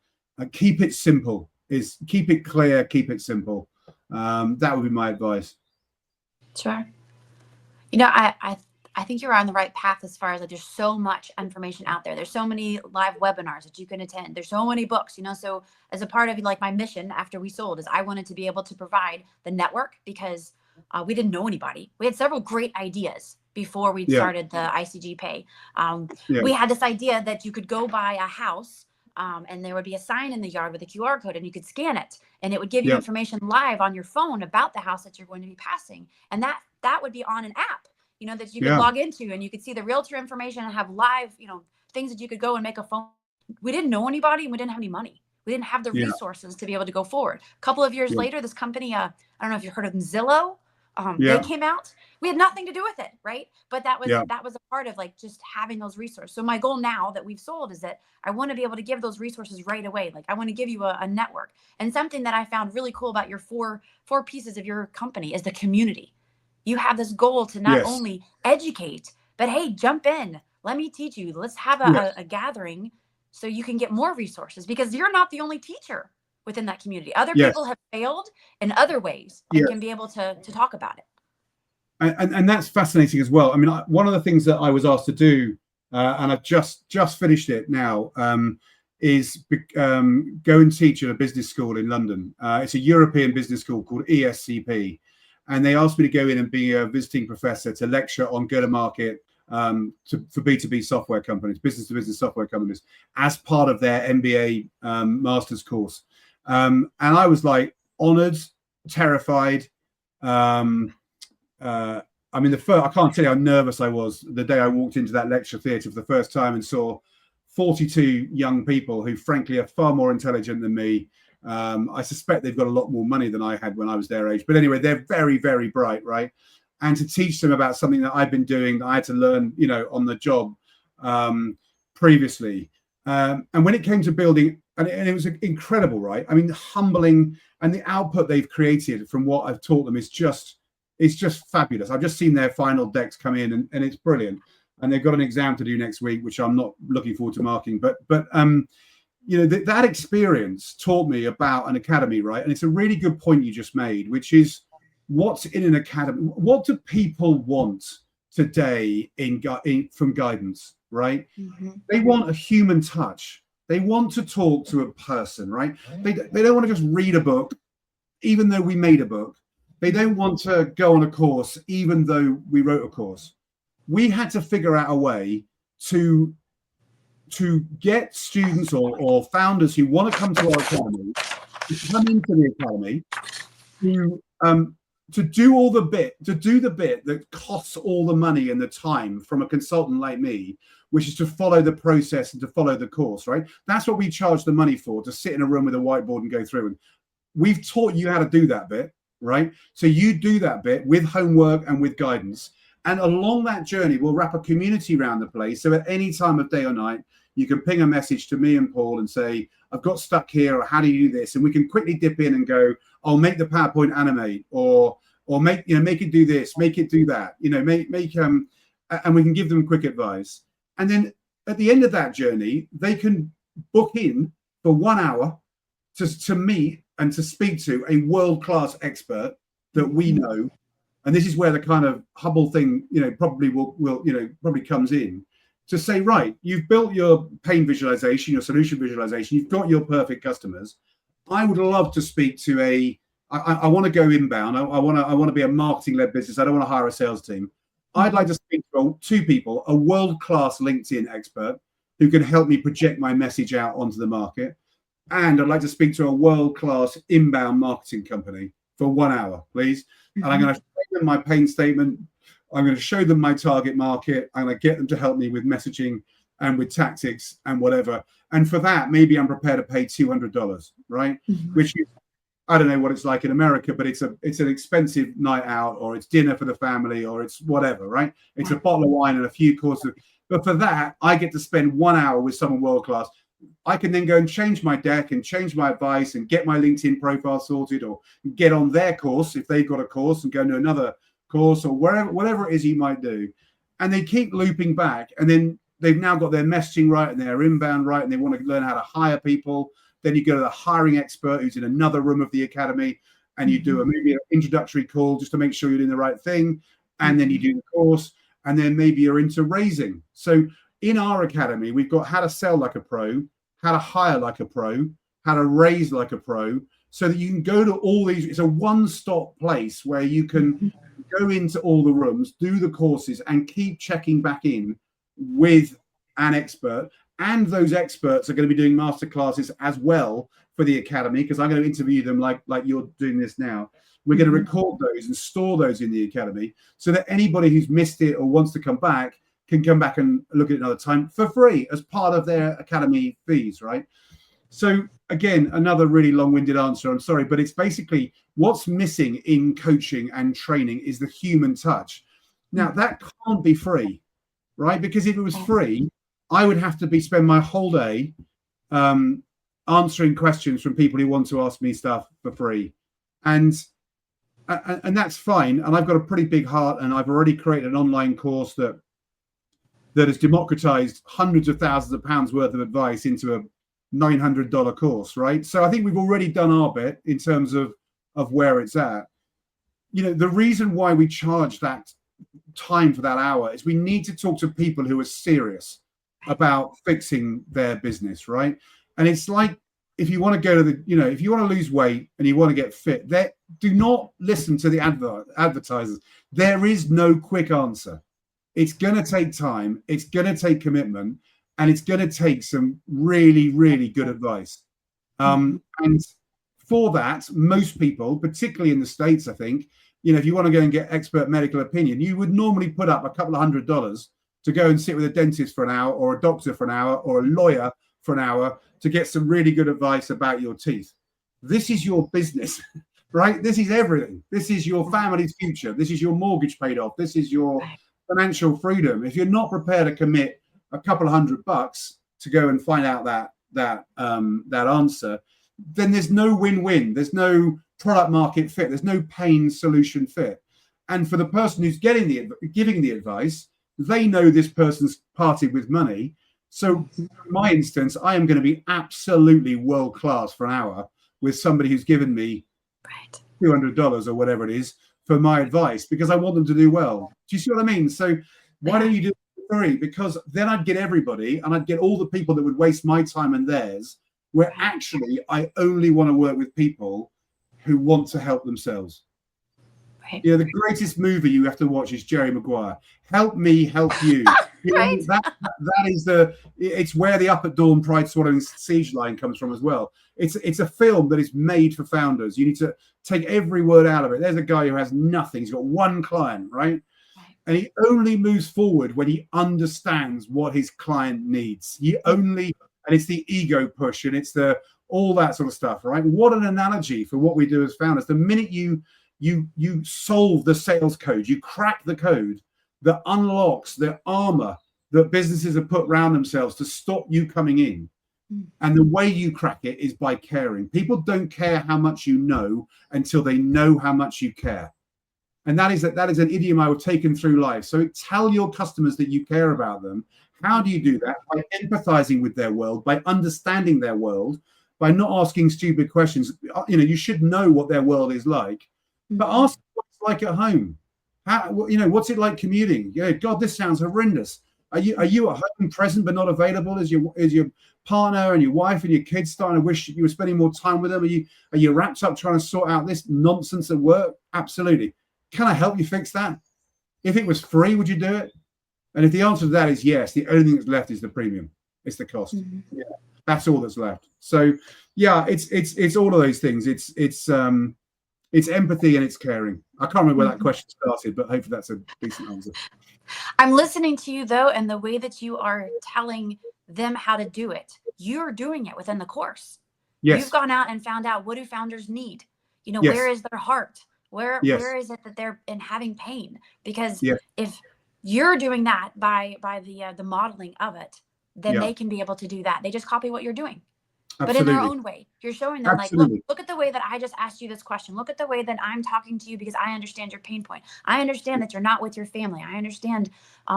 Keep it simple. Keep it clear, keep it simple. That would be my advice. Sure. You know, I think you're on the right path as far as like, there's so much information out there. There's so many live webinars that you can attend. There's so many books, you know, so as a part of like my mission after we sold is I wanted to be able to provide the network, because we didn't know anybody. We had several great ideas before we started the ICG Pay. We had this idea that you could go buy a house and there would be a sign in the yard with a QR code, and you could scan it and it would give you information live on your phone about the house that you're going to be passing. And that would be on an app, you know, that you could log into, and you could see the realtor information and have live, you know, things that you could go and make a phone. We didn't know anybody, and we didn't have any money. We didn't have the resources to be able to go forward. A couple of years later, this company, I don't know if you've heard of them, Zillow. They came out. We had nothing to do with it, right? But that was a part of like just having those resources. So my goal now that we've sold is that I want to be able to give those resources right away. Like I want to give you a network. And something that I found really cool about your four pieces of your company is the community. You have this goal to not only educate, but hey, jump in. Let me teach you. Let's have a gathering so you can get more resources, because you're not the only teacher within that community. Other people have failed in other ways and can be able to talk about it. And that's fascinating as well. I mean, one of the things that I was asked to do, and I've just finished it now, is go and teach at a business school in London. It's a European business school called ESCP. And they asked me to go in and be a visiting professor to lecture on go-to-market for B2B software companies, business-to-business software companies, as part of their MBA master's course. And I was like honored, terrified. I mean, I can't tell you how nervous I was the day I walked into that lecture theatre for the first time and saw 42 young people who, frankly, are far more intelligent than me. I suspect they've got a lot more money than I had when I was their age. But anyway, they're very, very bright, right? And to teach them about something that I've been doing, that I had to learn, you know, on the job previously. And when it came to building, and it was incredible, right? I mean, humbling, and the output they've created from what I've taught them is just fabulous. I've just seen their final decks come in, and it's brilliant. And they've got an exam to do next week, which I'm not looking forward to marking. But you know, that experience taught me about an academy, right? And it's a really good point you just made, which is what's in an academy. What do people want today from guidance, right? They want a human touch. They want to talk to a person, right? They don't want to just read a book. even though we made a book. They don't want to go on a course, even though we wrote a course. We had to figure out a way to get students or founders who want to come to our academy, to come into the academy, to do the bit that costs all the money and the time from a consultant like me, which is to follow the process and to follow the course, right? That's what we charge the money for, to sit in a room with a whiteboard and go through. And we've taught you how to do that bit, right? So you do that bit with homework and with guidance. And along that journey, we'll wrap a community around the place. So at any time of day or night, you can ping a message to me and Paul and say, I've got stuck here, or how do you do this? And we can quickly dip in and go, I'll make the PowerPoint animate, or make it do this, make it do that, and we can give them quick advice. And then at the end of that journey, they can book in for 1 hour to meet and to speak to a world-class expert that we know. And this is where the kind of Hubble thing, probably probably comes in, to say, right, you've built your pain visualization, your solution visualization, you've got your perfect customers. I would love to speak to I want to go inbound. I want to be a marketing-led business. I don't want to hire a sales team. I'd like to speak to two people, a world-class LinkedIn expert who can help me project my message out onto the market. And I'd like to speak to a world-class inbound marketing company for 1 hour, please. And I'm going to show them my pain statement. I'm going to show them my target market. I'm going to get them to help me with messaging and with tactics and whatever. And for that, maybe I'm prepared to pay $200, right? Which is, I don't know what it's like in America, but it's an expensive night out, or it's dinner for the family, or it's whatever, right? It's a bottle of wine and a few courses. But for that, I get to spend 1 hour with someone world-class. I can then go and change my deck and change my advice and get my LinkedIn profile sorted, or get on their course if they've got a course and go to another course, or whatever it is you might do. And they keep looping back, and then they've now got their messaging right and their inbound right, and they want to learn how to hire people. Then you go to the hiring expert who's in another room of the academy, and you do maybe an introductory call just to make sure you're doing the right thing. And then you do the course, and then maybe you're into raising. So in our academy, we've got how to sell like a pro, how to hire like a pro, how to raise like a pro, so that you can go to all these. It's a one-stop place where you can go into all the rooms, do the courses, and keep checking back in with an expert. And those experts are going to be doing masterclasses as well for the academy, because I'm going to interview them like you're doing this now. We're going to record those and store those in the academy, so that anybody who's missed it or wants to come back can come back and look at it another time for free as part of their academy fees, right? So again, another really long-winded answer, I'm sorry, but it's basically what's missing in coaching and training is the human touch. Now, that can't be free, right? Because if it was free, I would have to spend my whole day answering questions from people who want to ask me stuff for free. And that's fine. And I've got a pretty big heart, and I've already created an online course that has democratized hundreds of thousands of pounds worth of advice into a $900 course, right? So I think we've already done our bit in terms of where it's at. The reason why we charge that time for that hour is we need to talk to people who are serious about fixing their business, right? And it's like, if you want to go to if you want to lose weight and you want to get fit, do not listen to the advertisers. There is no quick answer. It's going to take time. It's going to take commitment, and it's going to take some really, really good advice. And for that, most people, particularly in the States, I think, if you want to go and get expert medical opinion, you would normally put up a couple of $100 to go and sit with a dentist for an hour, or a doctor for an hour, or a lawyer for an hour to get some really good advice about your teeth. This is your business, right? This is everything. This is your family's future. This is your mortgage paid off. This is your financial freedom. If you're not prepared to commit a couple of $100 to go and find out that answer, then there's no win-win. There's no product market fit. There's no pain solution fit. And for the person who's giving the advice, they know this person's parted with money. So in my instance, I am going to be absolutely world-class for an hour with somebody who's given me $200 or whatever it is for my advice, because I want them to do well. Do you see what I mean? So why don't you do it for free? Because then I'd get everybody, and I'd get all the people that would waste my time and theirs, where actually I only want to work with people who want to help themselves. Right. You know, the greatest movie you have to watch is Jerry Maguire. Help me, help you. Right. That is it's where the Up at Dawn Pride Swallowing Siege line comes from as well. It's a film that is made for founders. You need to take every word out of it. There's a guy who has nothing. He's got one client, right? And he only moves forward when he understands what his client needs. And it's the ego push, and it's all that sort of stuff, right? What an analogy for what we do as founders. The minute you solve the sales code, you crack the code that unlocks the armor that businesses have put around themselves to stop you coming in. And the way you crack it is by caring. People don't care how much you know until they know how much you care. And that is an idiom I have taken through life. So tell your customers that you care about them. How do you do that? By empathizing with their world, by understanding their world, by not asking stupid questions. You know, you should know what their world is like, but ask what it's like at home. How, you know, what's it like commuting? Yeah, God, this sounds horrendous. Are you at home present but not available? Is your partner and your wife and your kids starting to wish you were spending more time with them? Are you wrapped up trying to sort out this nonsense at work? Absolutely. Can I help you fix that? If it was free, would you do it? And if the answer to that is yes, the only thing that's left is the premium. It's the cost. Yeah, that's all that's left. So yeah, it's all of those things. It's empathy and it's caring. I can't remember where that question started, but hopefully that's a decent answer. I'm listening to you though, and the way that you are telling them how to do it, you're doing it within the course. Yes. You've gone out and found out, what do founders need? You know, yes. Where is their heart? Where is it that they're having pain? Because if you're doing that by the modeling of it, then they can be able to do that. They just copy what you're doing. Absolutely. But in their own way. You're showing them, like, look at the way that I just asked you this question. Look at the way that I'm talking to you, because I understand your pain point. I understand that you're not with your family. I understand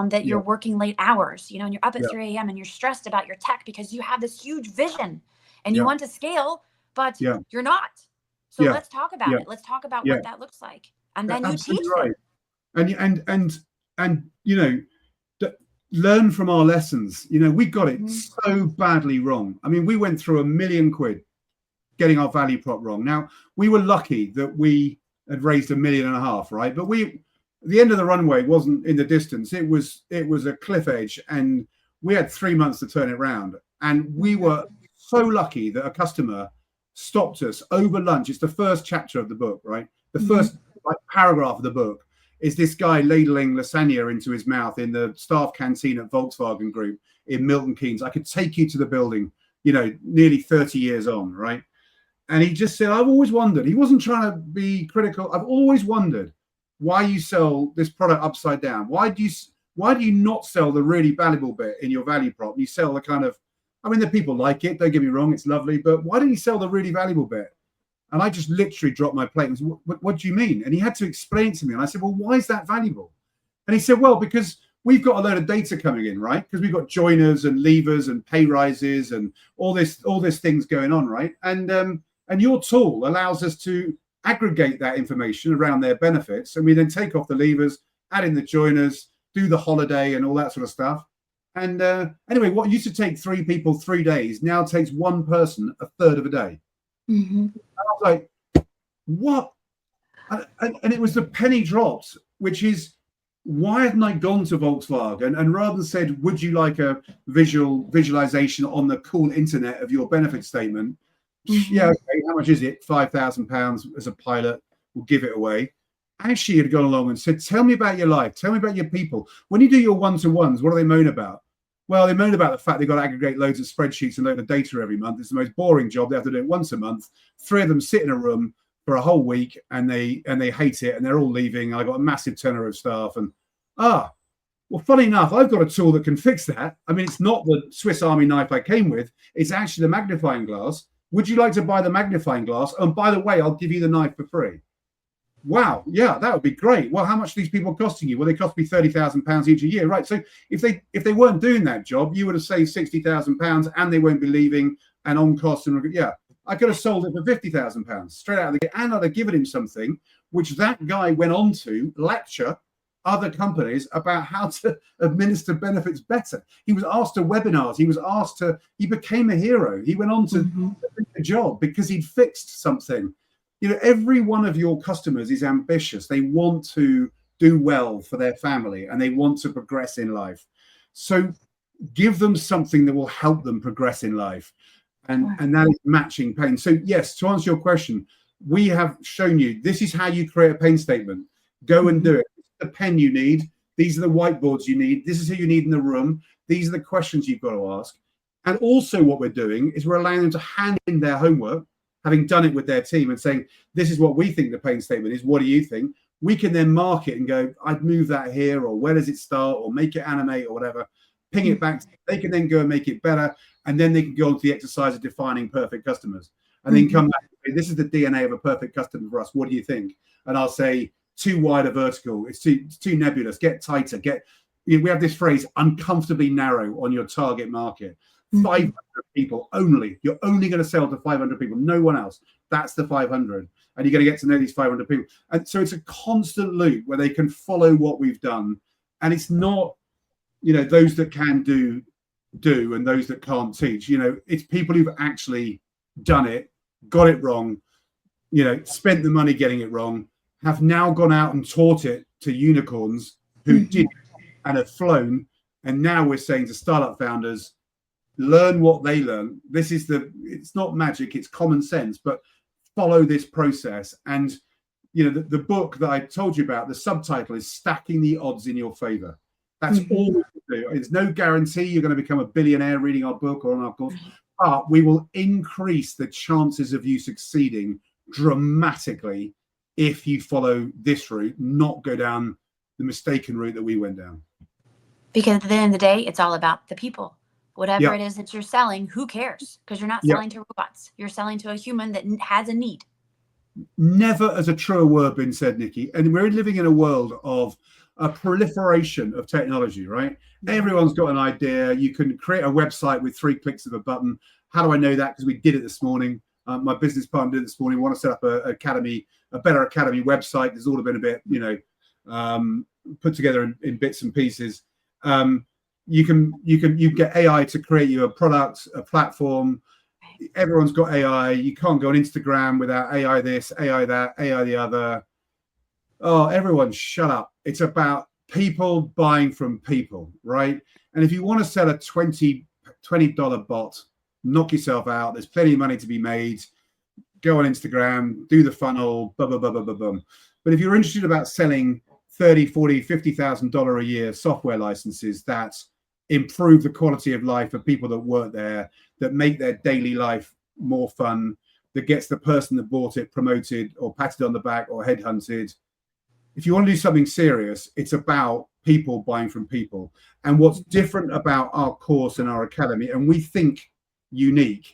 that you're working late hours, you know, and you're up at 3 a.m. and you're stressed about your tech because you have this huge vision and you want to scale, but you're not. So let's talk about it. Let's talk about what that looks like. And then you teach them. And you know, learn from our lessons. You know, we got it so badly wrong. I mean, we went through £1 million getting our value prop wrong. Now, we were lucky that we had raised £1.5 million, right? But the end of the runway wasn't in the distance. It was a cliff edge, and we had 3 months to turn it around. And we were so lucky that a customer stopped us over lunch. It's the first chapter of the book, right? The first paragraph of the book is this guy ladling lasagna into his mouth in the staff canteen at Volkswagen Group in Milton Keynes. I could take you to the building, you know, nearly 30 years on, right? And he just said, I've always wondered, he wasn't trying to be critical. I've always wondered why you sell this product upside down. Why do you not sell the really valuable bit in your value prop? You sell the kind of, I mean, the people like it, don't get me wrong, it's lovely, but why don't you sell the really valuable bit? And I just literally dropped my plate and said, what do you mean? And he had to explain to me. And I said, well, why is that valuable? And he said, well, because we've got a load of data coming in, right? Because we've got joiners and leavers and pay rises and all this things going on, right? And your tool allows us to aggregate that information around their benefits. And we then take off the leavers, add in the joiners, do the holiday and all that sort of stuff. And anyway, what used to take 3 people 3 days now takes 1 person a third of a day. And I was like, what? And it was the penny dropped, which is, why hadn't I gone to Volkswagen and rather than said, would you like a visualization on the cool internet of your benefit statement? Yeah, okay, how much is it? £5,000 as a pilot, we'll give it away. Actually, had gone along and said, tell me about your life, tell me about your people. When you do your one-to-ones, what do they moan about? Well, they moan about the fact they've got to aggregate loads of spreadsheets and load of data every month. It's the most boring job. They have to do it once a month. 3 of them sit in a room for a whole week and they hate it and they're all leaving. I got a massive turnover of staff. And well, funny enough, I've got a tool that can fix that. I mean, it's not the Swiss Army knife I came with. It's actually the magnifying glass. Would you like to buy the magnifying glass? And by the way, I'll give you the knife for free. Wow, yeah, that would be great. Well, how much are these people costing you? Well, they cost me £30,000 each a year, right? So if they weren't doing that job, you would have saved £60,000 and they won't be leaving and on cost. And yeah, I could have sold it for £50,000 straight out of the gate, and I'd have given him something which that guy went on to lecture other companies about how to administer benefits better. He was asked to webinars. He became a hero. He went on to do the job because he'd fixed something. every one of your customers is ambitious. They want to do well for their family and they want to progress in life. So give them something that will help them progress in life. And that is matching pain. So yes, to answer your question, we have shown you, this is how you create a pain statement. Go and do it. This is the pen you need. These are the whiteboards you need. This is who you need in the room. These are the questions you've got to ask. And also what we're doing is we're allowing them to hand in their homework, having done it with their team and saying, this is what we think the pain statement is. What do you think? We can then mark it and go, I'd move that here, or where does it start, or make it animate or whatever, ping it back. They can then go and make it better. And then they can go on to the exercise of defining perfect customers and then come back. This is the DNA of a perfect customer for us. What do you think? And I'll say, too wide a vertical. It's too nebulous. Get tighter. We have this phrase, uncomfortably narrow on your target market. 500 people only. You're only going to sell to 500 people, no one else. That's the 500. And you're going to get to know these 500 people. And so it's a constant loop where they can follow what we've done. And it's not, those that can do and those that can't teach. It's people who've actually done it, got it wrong, spent the money getting it wrong, have now gone out and taught it to unicorns who did and have flown. And now we're saying to startup founders, learn what they learn. It's not magic, it's common sense, but follow this process. And the book that I told you about, the subtitle is Stacking the Odds in Your Favor. That's all we can do. There's no guarantee you're going to become a billionaire reading our book or on our course, but we will increase the chances of you succeeding dramatically if you follow this route, not go down the mistaken route that we went down. Because at the end of the day, it's all about the people. Whatever it is that you're selling, who cares? Because you're not selling to robots. You're selling to a human that has a need. Never has a truer word been said, Nikki. And we're living in a world of a proliferation of technology, right? Everyone's got an idea. You can create a website with 3 clicks of a button. How do I know that? Because we did it this morning. My business partner did it this morning. We want to set up a better academy website. There's all been a bit, put together in bits and pieces. You can get AI to create you a product, a platform. Everyone's got AI. You can't go on Instagram without AI this, AI that, AI the other. Oh, everyone shut up. It's about people buying from people, right? And if you want to sell a $20 bot, knock yourself out. There's plenty of money to be made. Go on Instagram, do the funnel, blah, blah, blah, blah, blah, blah. But if you're interested about selling $30,000, $40,000, $50,000 a year software licenses that improve the quality of life of people that work there, that make their daily life more fun, that gets the person that bought it promoted or patted on the back or headhunted. If you want to do something serious, it's about people buying from people. And what's different about our course and our academy, and we think unique,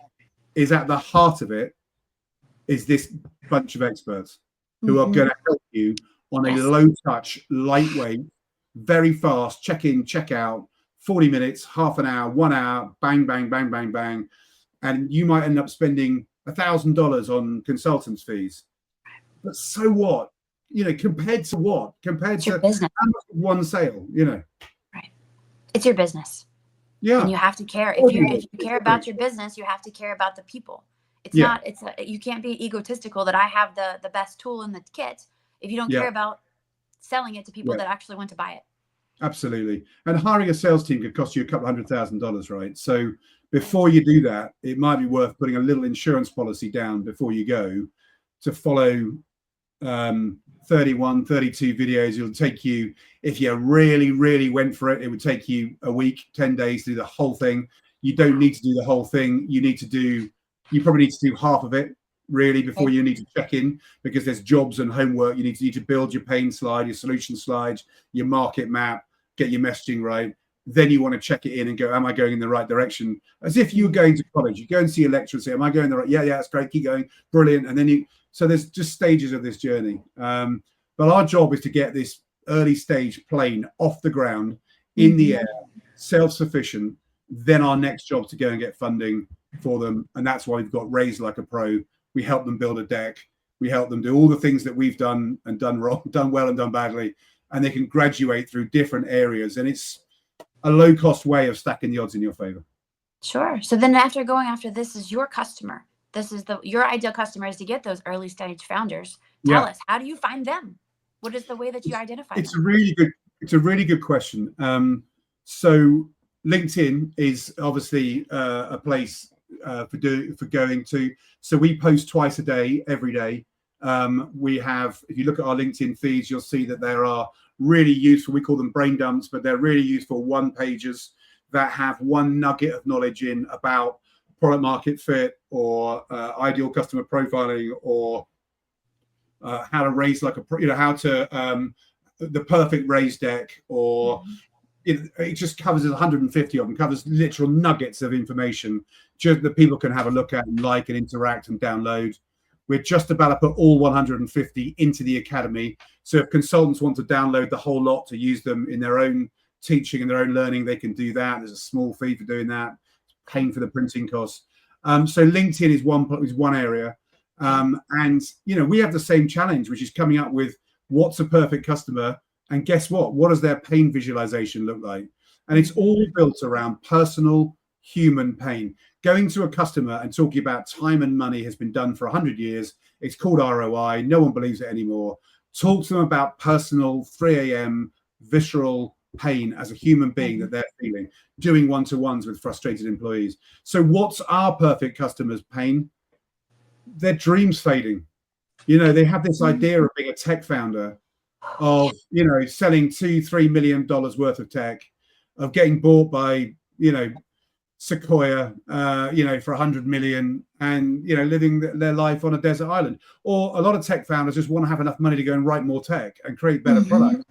is at the heart of it is this bunch of experts who are going to help you on a low touch, lightweight, very fast, check in, check out, 40 minutes, half an hour, 1 hour, bang, bang, bang, bang, bang. And you might end up spending $1,000 on consultants fees. But so what? Compared to what? Compared to business. One sale, Right. It's your business. Yeah. And you have to care. If you care about your business, you have to care about the people. You can't be egotistical that I have the best tool in the kit if you don't care about selling it to people that actually want to buy it. Absolutely. And hiring a sales team could cost you a couple $100,000, right? So before you do that, it might be worth putting a little insurance policy down before you go to follow 31, 32 videos. It'll take you, if you really, really went for it, it would take you a week, 10 days to do the whole thing. You don't need to do the whole thing. You probably need to do half of it really before you need to check in, because there's jobs and homework. You need to build your pain slide, your solution slide, your market map, get your messaging right. Then you want to check it in and go, am I going in the right direction? As if you were going to college. You go and see a lecturer and say, am I going the right? Yeah, that's great. Keep going. Brilliant. And then so there's just stages of this journey. But our job is to get this early stage plane off the ground, in the air, self-sufficient. Then our next job to go and get funding for them. And that's why we've got Raise Like a Pro. We help them build a deck. We help them do all the things that we've done and done wrong, done well and done badly. And they can graduate through different areas. And it's a low-cost way of stacking the odds in your favor. Sure. So then after going after this is your customer, This is your ideal customer is to get those early stage founders. Tell Yeah. us, how do you find them? What is the way that you identify them? It's a really good question. So LinkedIn is obviously a place for going to. So we post twice a day, every day. We have, if you look at our LinkedIn feeds, you'll see that there are really useful, we call them brain dumps, but they're really useful one pages that have one nugget of knowledge in about product market fit, or ideal customer profiling, or how to raise how to the perfect raise deck, or it just covers 150 of them, covers literal nuggets of information just that people can have a look at and like and interact and download. We're just about to put all 150 into the academy. So if consultants want to download the whole lot to use them in their own teaching and their own learning, they can do that. There's a small fee for doing that, paying for the printing costs. So LinkedIn is one area. And we have the same challenge, which is coming up with what's a perfect customer. And guess what does their pain visualization look like? And it's all built around personal human pain. Going to a customer and talking about time and money has been done for 100 years. It's called ROI. No one believes it anymore. Talk to them about personal 3 a.m. visceral pain as a human being that they're feeling, doing one-to-ones with frustrated employees. So what's our perfect customer's pain? Their dreams fading. They have this idea of being a tech founder, of selling $2-3 million worth of tech, of getting bought by Sequoia for 100 million, and living their life on a desert island. Or a lot of tech founders just want to have enough money to go and write more tech and create better products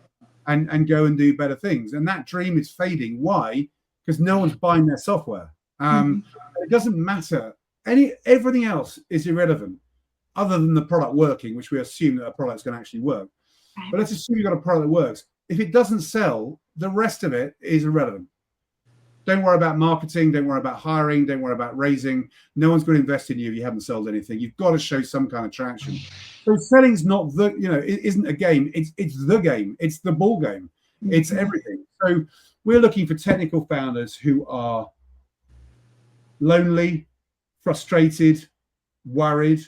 and go and do better things. And that dream is fading. Why? Because no one's buying their software. It doesn't matter. Everything else is irrelevant other than the product working, which we assume that a product's going to actually work. But let's assume you've got a product that works. If it doesn't sell, the rest of it is irrelevant. Don't worry about marketing. Don't worry about hiring. Don't worry about raising. No one's going to invest in you if you haven't sold anything. You've got to show some kind of traction. So selling's not it isn't a game. It's the game. It's the ball game. It's everything. So we're looking for technical founders who are lonely, frustrated, worried,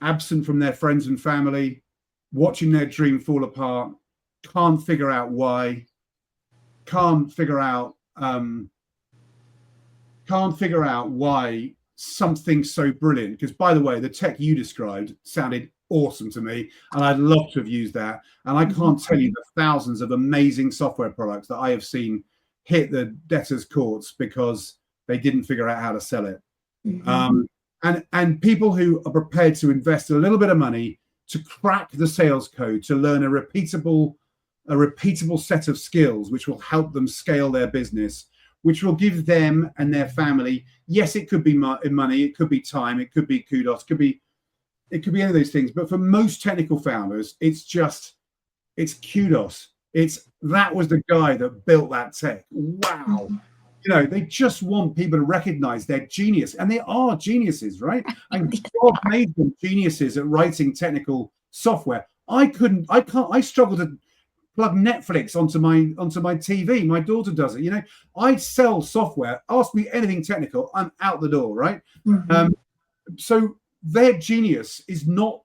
absent from their friends and family, watching their dream fall apart, can't figure out why, can't figure out why something so brilliant. Because, by the way, the tech you described sounded awesome to me, and I'd love to have used that. And I can't tell you the thousands of amazing software products that I have seen hit the debtors' courts because they didn't figure out how to sell it. And people who are prepared to invest a little bit of money to crack the sales code, to learn a repeatable set of skills which will help them scale their business, which will give them and their family, yes, it could be money, it could be time, it could be kudos, it could be any of those things. But for most technical founders, it's kudos. That was the guy that built that tech. Wow. They just want people to recognize their genius, and they are geniuses, right? And God made them geniuses at writing technical software. I struggle to plug Netflix onto my TV. My daughter does it. I sell software. Ask me anything technical, I'm out the door, right? So their genius is not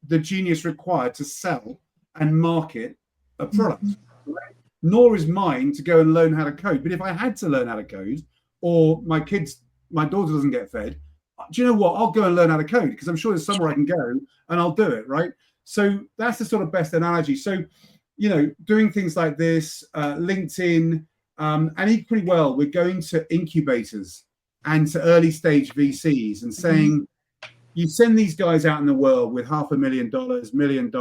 the genius required to sell and market a product. Right? Nor is mine to go and learn how to code. But if I had to learn how to code, or my daughter doesn't get fed, do you know what? I'll go and learn how to code, because I'm sure there's somewhere I can go and I'll do it, right? So that's the sort of best analogy. So, doing things like this, LinkedIn, and equally well, we're going to incubators and to early stage VCs and saying, you send these guys out in the world with $500,000, $1 million,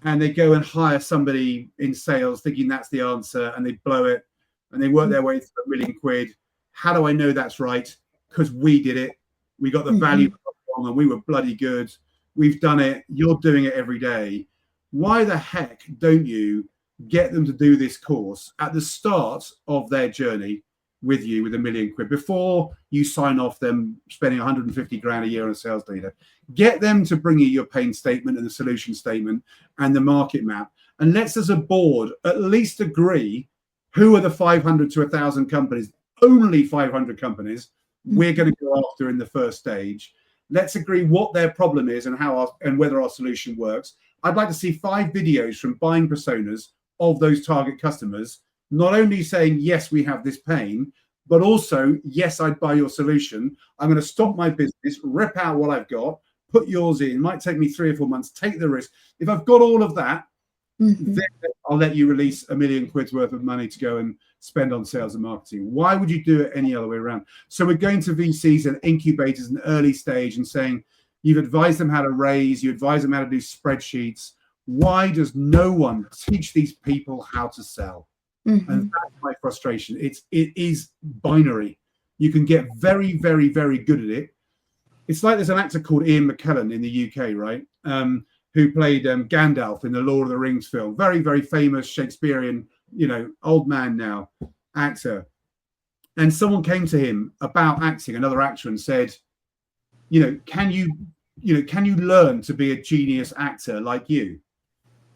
and they go and hire somebody in sales thinking that's the answer, and they blow it, and they work their way through £1 million. How do I know that's right? Because we did it. We got the value wrong, and we were bloody good. We've done it. You're doing it every day. Why the heck don't you get them to do this course at the start of their journey with you with £1 million before you sign off them spending 150 grand a year on a sales leader? Get them to bring you your pain statement and the solution statement and the market map, and let's as a board at least agree who are the 500 to 1,000 companies, only 500 companies we're going to go after in the first stage. Let's agree what their problem is and whether our solution works. I'd like to see 5 videos from buying personas of those target customers, not only saying, yes, we have this pain, but also, yes, I'd buy your solution. I'm going to stop my business, rip out what I've got, put yours in. It might take me 3 or 4 months, take the risk. If I've got all of that, then I'll let you release £1 million worth of money to go and spend on sales and marketing. Why would you do it any other way around? So we're going to VCs and incubators in early stage and saying, you've advised them how to raise, you advise them how to do spreadsheets. Why does no one teach these people how to sell? And that's my frustration. It is binary. You can get very, very, very good at it. It's like there's an actor called Ian McKellen in the UK, right? Who played Gandalf in the Lord of the Rings film. Very, very famous Shakespearean, old man now, actor. And someone came to him about acting, another actor, and said, can you learn to be a genius actor like you?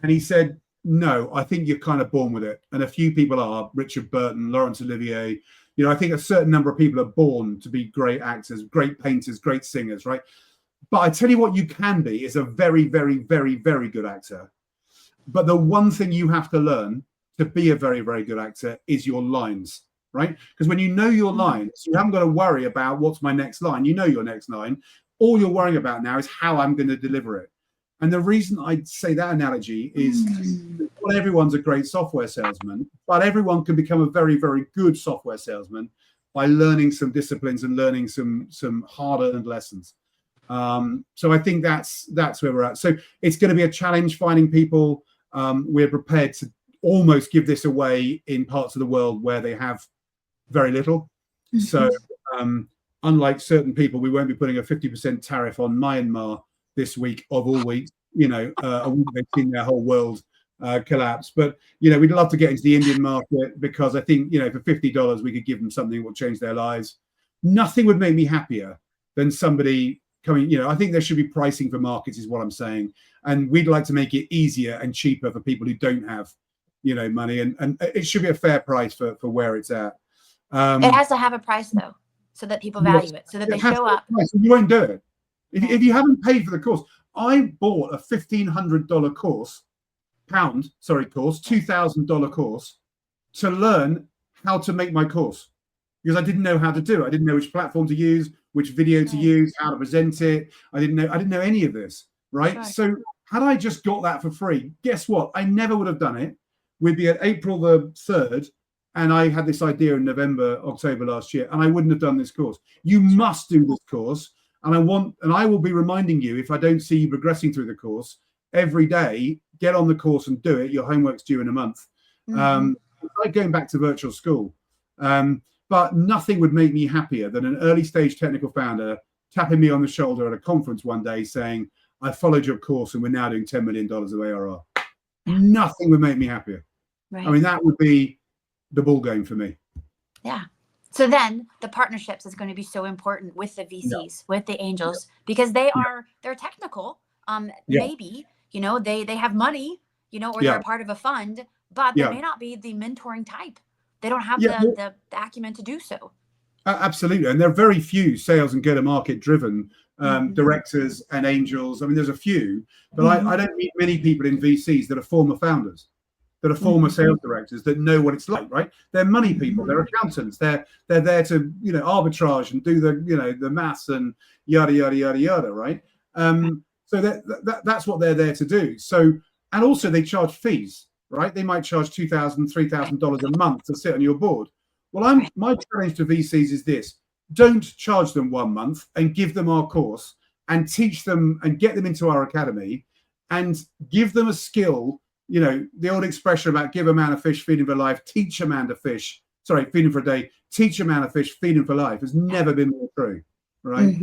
And he said, no, I think you're kind of born with it. And a few people are, Richard Burton, Laurence Olivier. I think a certain number of people are born to be great actors, great painters, great singers, right? But I tell you what you can be is a very, very, very, very good actor. But the one thing you have to learn to be a very, very good actor is your lines, right? Because when you know your lines, you haven't got to worry about what's my next line. You know your next line. All you're worrying about now is how I'm going to deliver it. And the reason I say that analogy is not everyone's a great software salesman, but everyone can become a very, very good software salesman by learning some disciplines and learning some hard-earned lessons. So I think that's where we're at. So it's going to be a challenge finding people. We're prepared to almost give this away in parts of the world where they have very little. So unlike certain people, we won't be putting a 50% tariff on Myanmar this week of all weeks. A week they've seen their whole world collapse. But we'd love to get into the Indian market because I think for $50 we could give them something that will change their lives. Nothing would make me happier than somebody coming. I think there should be pricing for markets, is what I'm saying, and we'd like to make it easier and cheaper for people who don't have money, and it should be a fair price for where it's at. It has to have a price though, so that people value it, so that they show up. You won't do it if you haven't paid for the course. I bought a $1,500 course, $2,000 course to learn how to make my course, because I didn't know how to do it. I didn't know which platform to use, which video to use, how to present it. I didn't know any of this, right? Right. So had I just got that for free, guess what? I never would have done it. We'd be at April the 3rd, and I had this idea in October last year, and I wouldn't have done this course. You must do this course. And I will be reminding you, if I don't see you progressing through the course every day, get on the course and do it. Your homework's due in a month. It's like going back to virtual school. But nothing would make me happier than an early stage technical founder tapping me on the shoulder at a conference one day saying, I followed your course and we're now doing $10 million of ARR. Nothing would make me happier. Right. I mean, that would be the ball game for me. Yeah. So then the partnerships is going to be so important with the VCs, with the angels, because they're technical. Maybe, they have money, or they're a part of a fund, but they may not be the mentoring type. They don't have the acumen to do so. Absolutely. And there are very few sales and go-to-market driven directors and angels. I mean, there's a few, but I don't meet many people in VCs that are former founders, that are former sales directors that know what it's like, right? They're money people, they're accountants, they're there to, arbitrage and do the maths and yada, yada, yada, yada, right? So that's what they're there to do. So, and also they charge fees, right? They might charge $2,000, $3,000 a month to sit on your board. Well, my challenge to VCs is this: don't charge them 1 month and give them our course and teach them and get them into our academy and give them a skill. The old expression about give a man a fish, feed him for life, teach a man to fish, feed him for a day, teach a man a fish, feed him for life has never been more true, right?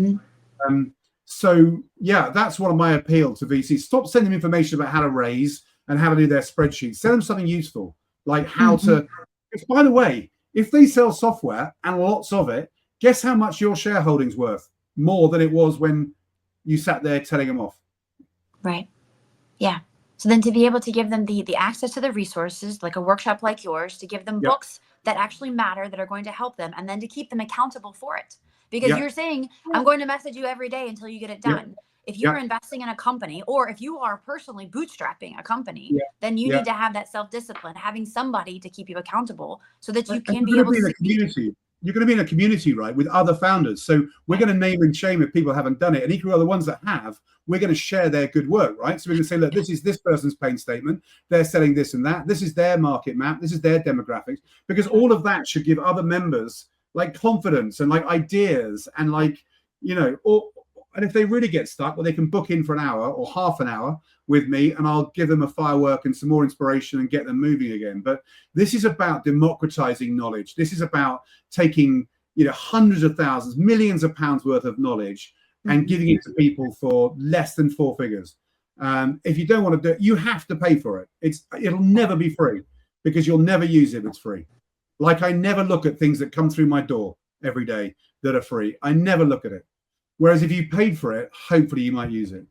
So, that's one of my appeal to VCs. Stop sending them information about how to raise and how to do their spreadsheets. Send them something useful, like how to, because by the way, if they sell software and lots of it, guess how much your shareholding's worth? More than it was when you sat there telling them off. Right. Yeah. So then to be able to give them the access to the resources, like a workshop like yours, to give them books that actually matter, that are going to help them, and then to keep them accountable for it. Because Yeah. you're saying, I'm going to message you every day until you get it done. Yeah. If you're Yeah. investing in a company, or if you are personally bootstrapping a company, Yeah. then you Yeah. need to have that self-discipline, having somebody to keep you accountable so that you And can you're be going to able be to in a succeed. community. You're going to be in a community, right, with other founders. So we're going to name and shame if people haven't done it. And equally, the ones that have, we're going to share their good work, right? So we're going to say, look, this is this person's pain statement. They're selling this and that. This is their market map. This is their demographics. Because all of that should give other members like confidence and like ideas and like, you know, and if they really get stuck, well, they can book in for an hour or half an hour with me, and I'll give them a firework and some more inspiration and get them moving again. But this is about democratizing knowledge. This is about taking, you know, hundreds of thousands, millions of pounds worth of knowledge and giving it to people for less than 4 figures. If you don't want to do it, you have to pay for it. It'll never be free because you'll never use it if it's free. Like I never look at things that come through my door every day that are free. I never look at it. Whereas if you paid for it, hopefully you might use it.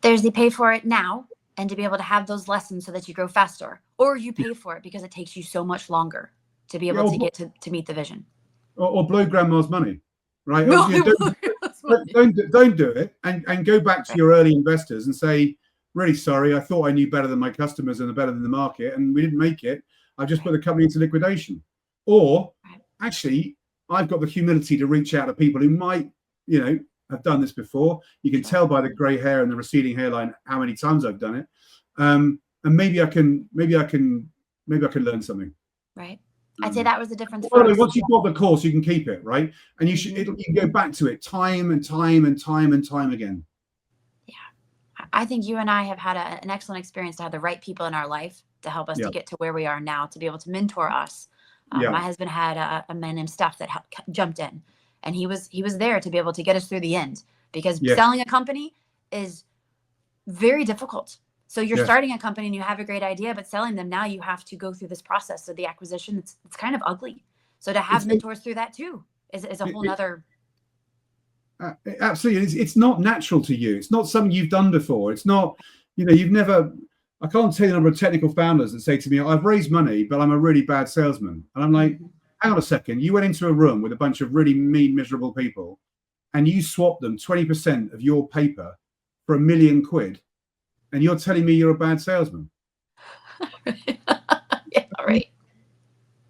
There's the pay for it now and to be able to have those lessons so that you grow faster, or you pay for it because it takes you so much longer to be able to get to meet the vision. Or blow grandma's money, right? No, You know, don't do it and go back to your early investors and say, really sorry, I thought I knew better than my customers and better than the market, and we didn't make it. I've just put the company into liquidation. Or actually, I've got the humility to reach out to people who might, you know, have done this before. You can tell by the grey hair and the receding hairline how many times I've done it, and maybe I can learn something. Right. I'd say that was the difference. By the way, once you've got the course, you can keep it, right? And you should. You can go back to it time and time and time and time again. Yeah, I think you and I have had an excellent experience to have the right people in our life to help us to get to where we are now, to be able to mentor us. My husband had a man named Steph that jumped in, and he was there to be able to get us through the end, because selling a company is very difficult. So you're starting a company and you have a great idea, but selling them now, you have to go through this process of the acquisition. It's kind of ugly. So to have mentors through that too is a whole nother. Absolutely. It's not natural to you. It's not something you've done before. It's not, you know, you've never, I can't tell you the number of technical founders that say to me, I've raised money, but I'm a really bad salesman. And I'm like, hang on a second. You went into a room with a bunch of really mean, miserable people and you swapped them 20% of your paper for £1 million. And you're telling me you're a bad salesman. Yeah, right.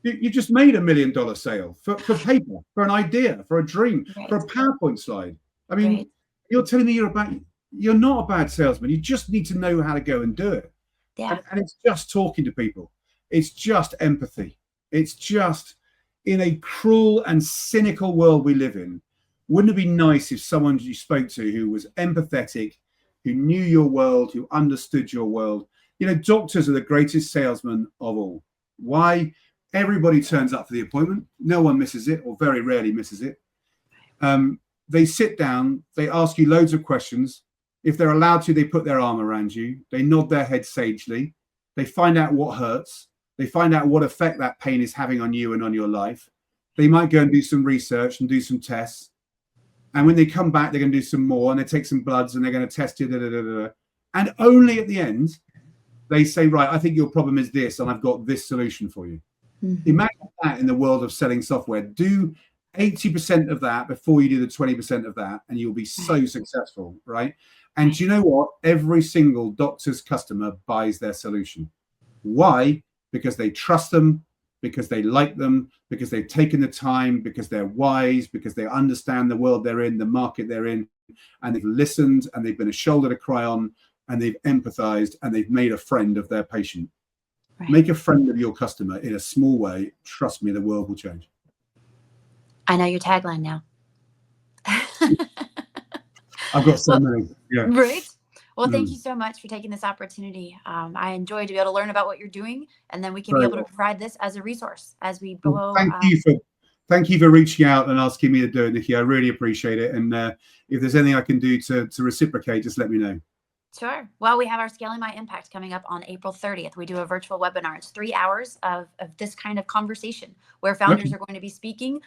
You just made $1 million sale for paper, for an idea, for a dream, for a PowerPoint slide. I mean, you're telling me you're not a bad salesman. You just need to know how to go and do it. Yeah. And it's just talking to people. It's just empathy. It's just, in a cruel and cynical world we live in, wouldn't it be nice if someone you spoke to who was empathetic, who knew your world, who understood your world? You know, doctors are the greatest salesmen of all. Why? Everybody turns up for the appointment. No one misses it, or very rarely misses it. They sit down, they ask you loads of questions. If they're allowed to, they put their arm around you. They nod their head sagely. They find out what hurts. They find out what effect that pain is having on you and on your life. They might go and do some research and do some tests. And when they come back, they're going to do some more, and they take some bloods and they're going to test you. And only at the end, they say, right, I think your problem is this, and I've got this solution for you. Imagine that in the world of selling software. Do 80% of that before you do the 20% of that, and you'll be so successful, right? And do you know what? Every single doctor's customer buys their solution. Why? Because they trust them, because they like them, because they've taken the time, because they're wise, because they understand the world they're in, the market they're in, and they've listened, and they've been a shoulder to cry on, and they've empathized, and they've made a friend of their patient. Right. Make a friend of your customer in a small way. Trust me, the world will change. I know your tagline now. I've got so many. Yeah. Right. Well, thank you so much for taking this opportunity. I enjoyed to be able to learn about what you're doing, and then we can be able to provide this as a resource as we blow. Thank you for reaching out and asking me to do it, Nikki. I really appreciate it. And if there's anything I can do to reciprocate, just let me know. Sure. Well, we have our Scaling My Impact coming up on April 30th. We do a virtual webinar. It's 3 hours of this kind of conversation where founders are going to be speaking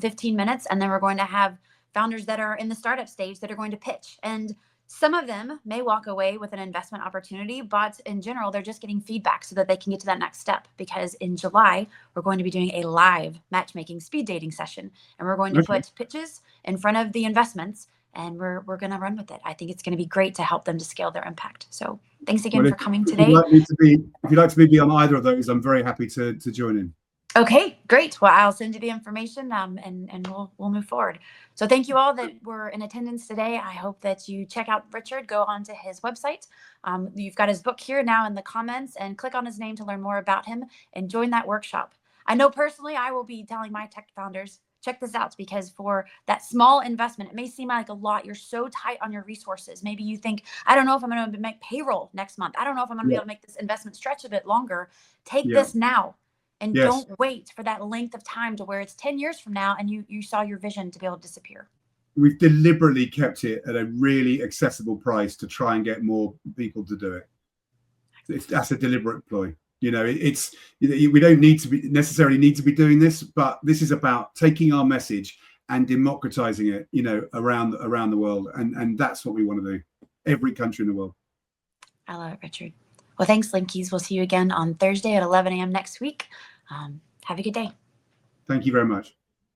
15 minutes. And then we're going to have founders that are in the startup stage that are going to pitch. And Some of them may walk away with an investment opportunity, but in general, they're just getting feedback so that they can get to that next step. Because in July, we're going to be doing a live matchmaking speed dating session, and we're going to put pitches in front of the investments, and we're going to run with it. I think it's going to be great to help them to scale their impact. So thanks again for coming today. If you'd like to be on either of those, I'm very happy to join in. Okay, great. Well, I'll send you the information and we'll move forward. So thank you all that were in attendance today. I hope that you check out Richard, go onto his website. You've got his book here now in the comments, and click on his name to learn more about him and join that workshop. I know personally I will be telling my tech founders, check this out, because for that small investment, it may seem like a lot. You're so tight on your resources. Maybe you think, I don't know if I'm going to make payroll next month. I don't know if I'm going to be able to make this investment stretch a bit longer. Take this now. And don't wait for that length of time to where it's 10 years from now and you saw your vision to be able to disappear. We've deliberately kept it at a really accessible price to try and get more people to do it. That's a deliberate ploy. We don't necessarily need to be doing this, but this is about taking our message and democratizing it, around the world. And that's what we want to do. Every country in the world. I love it, Richard. Well, thanks, Linkies. We'll see you again on Thursday at 11 a.m. next week. Have a good day. Thank you very much.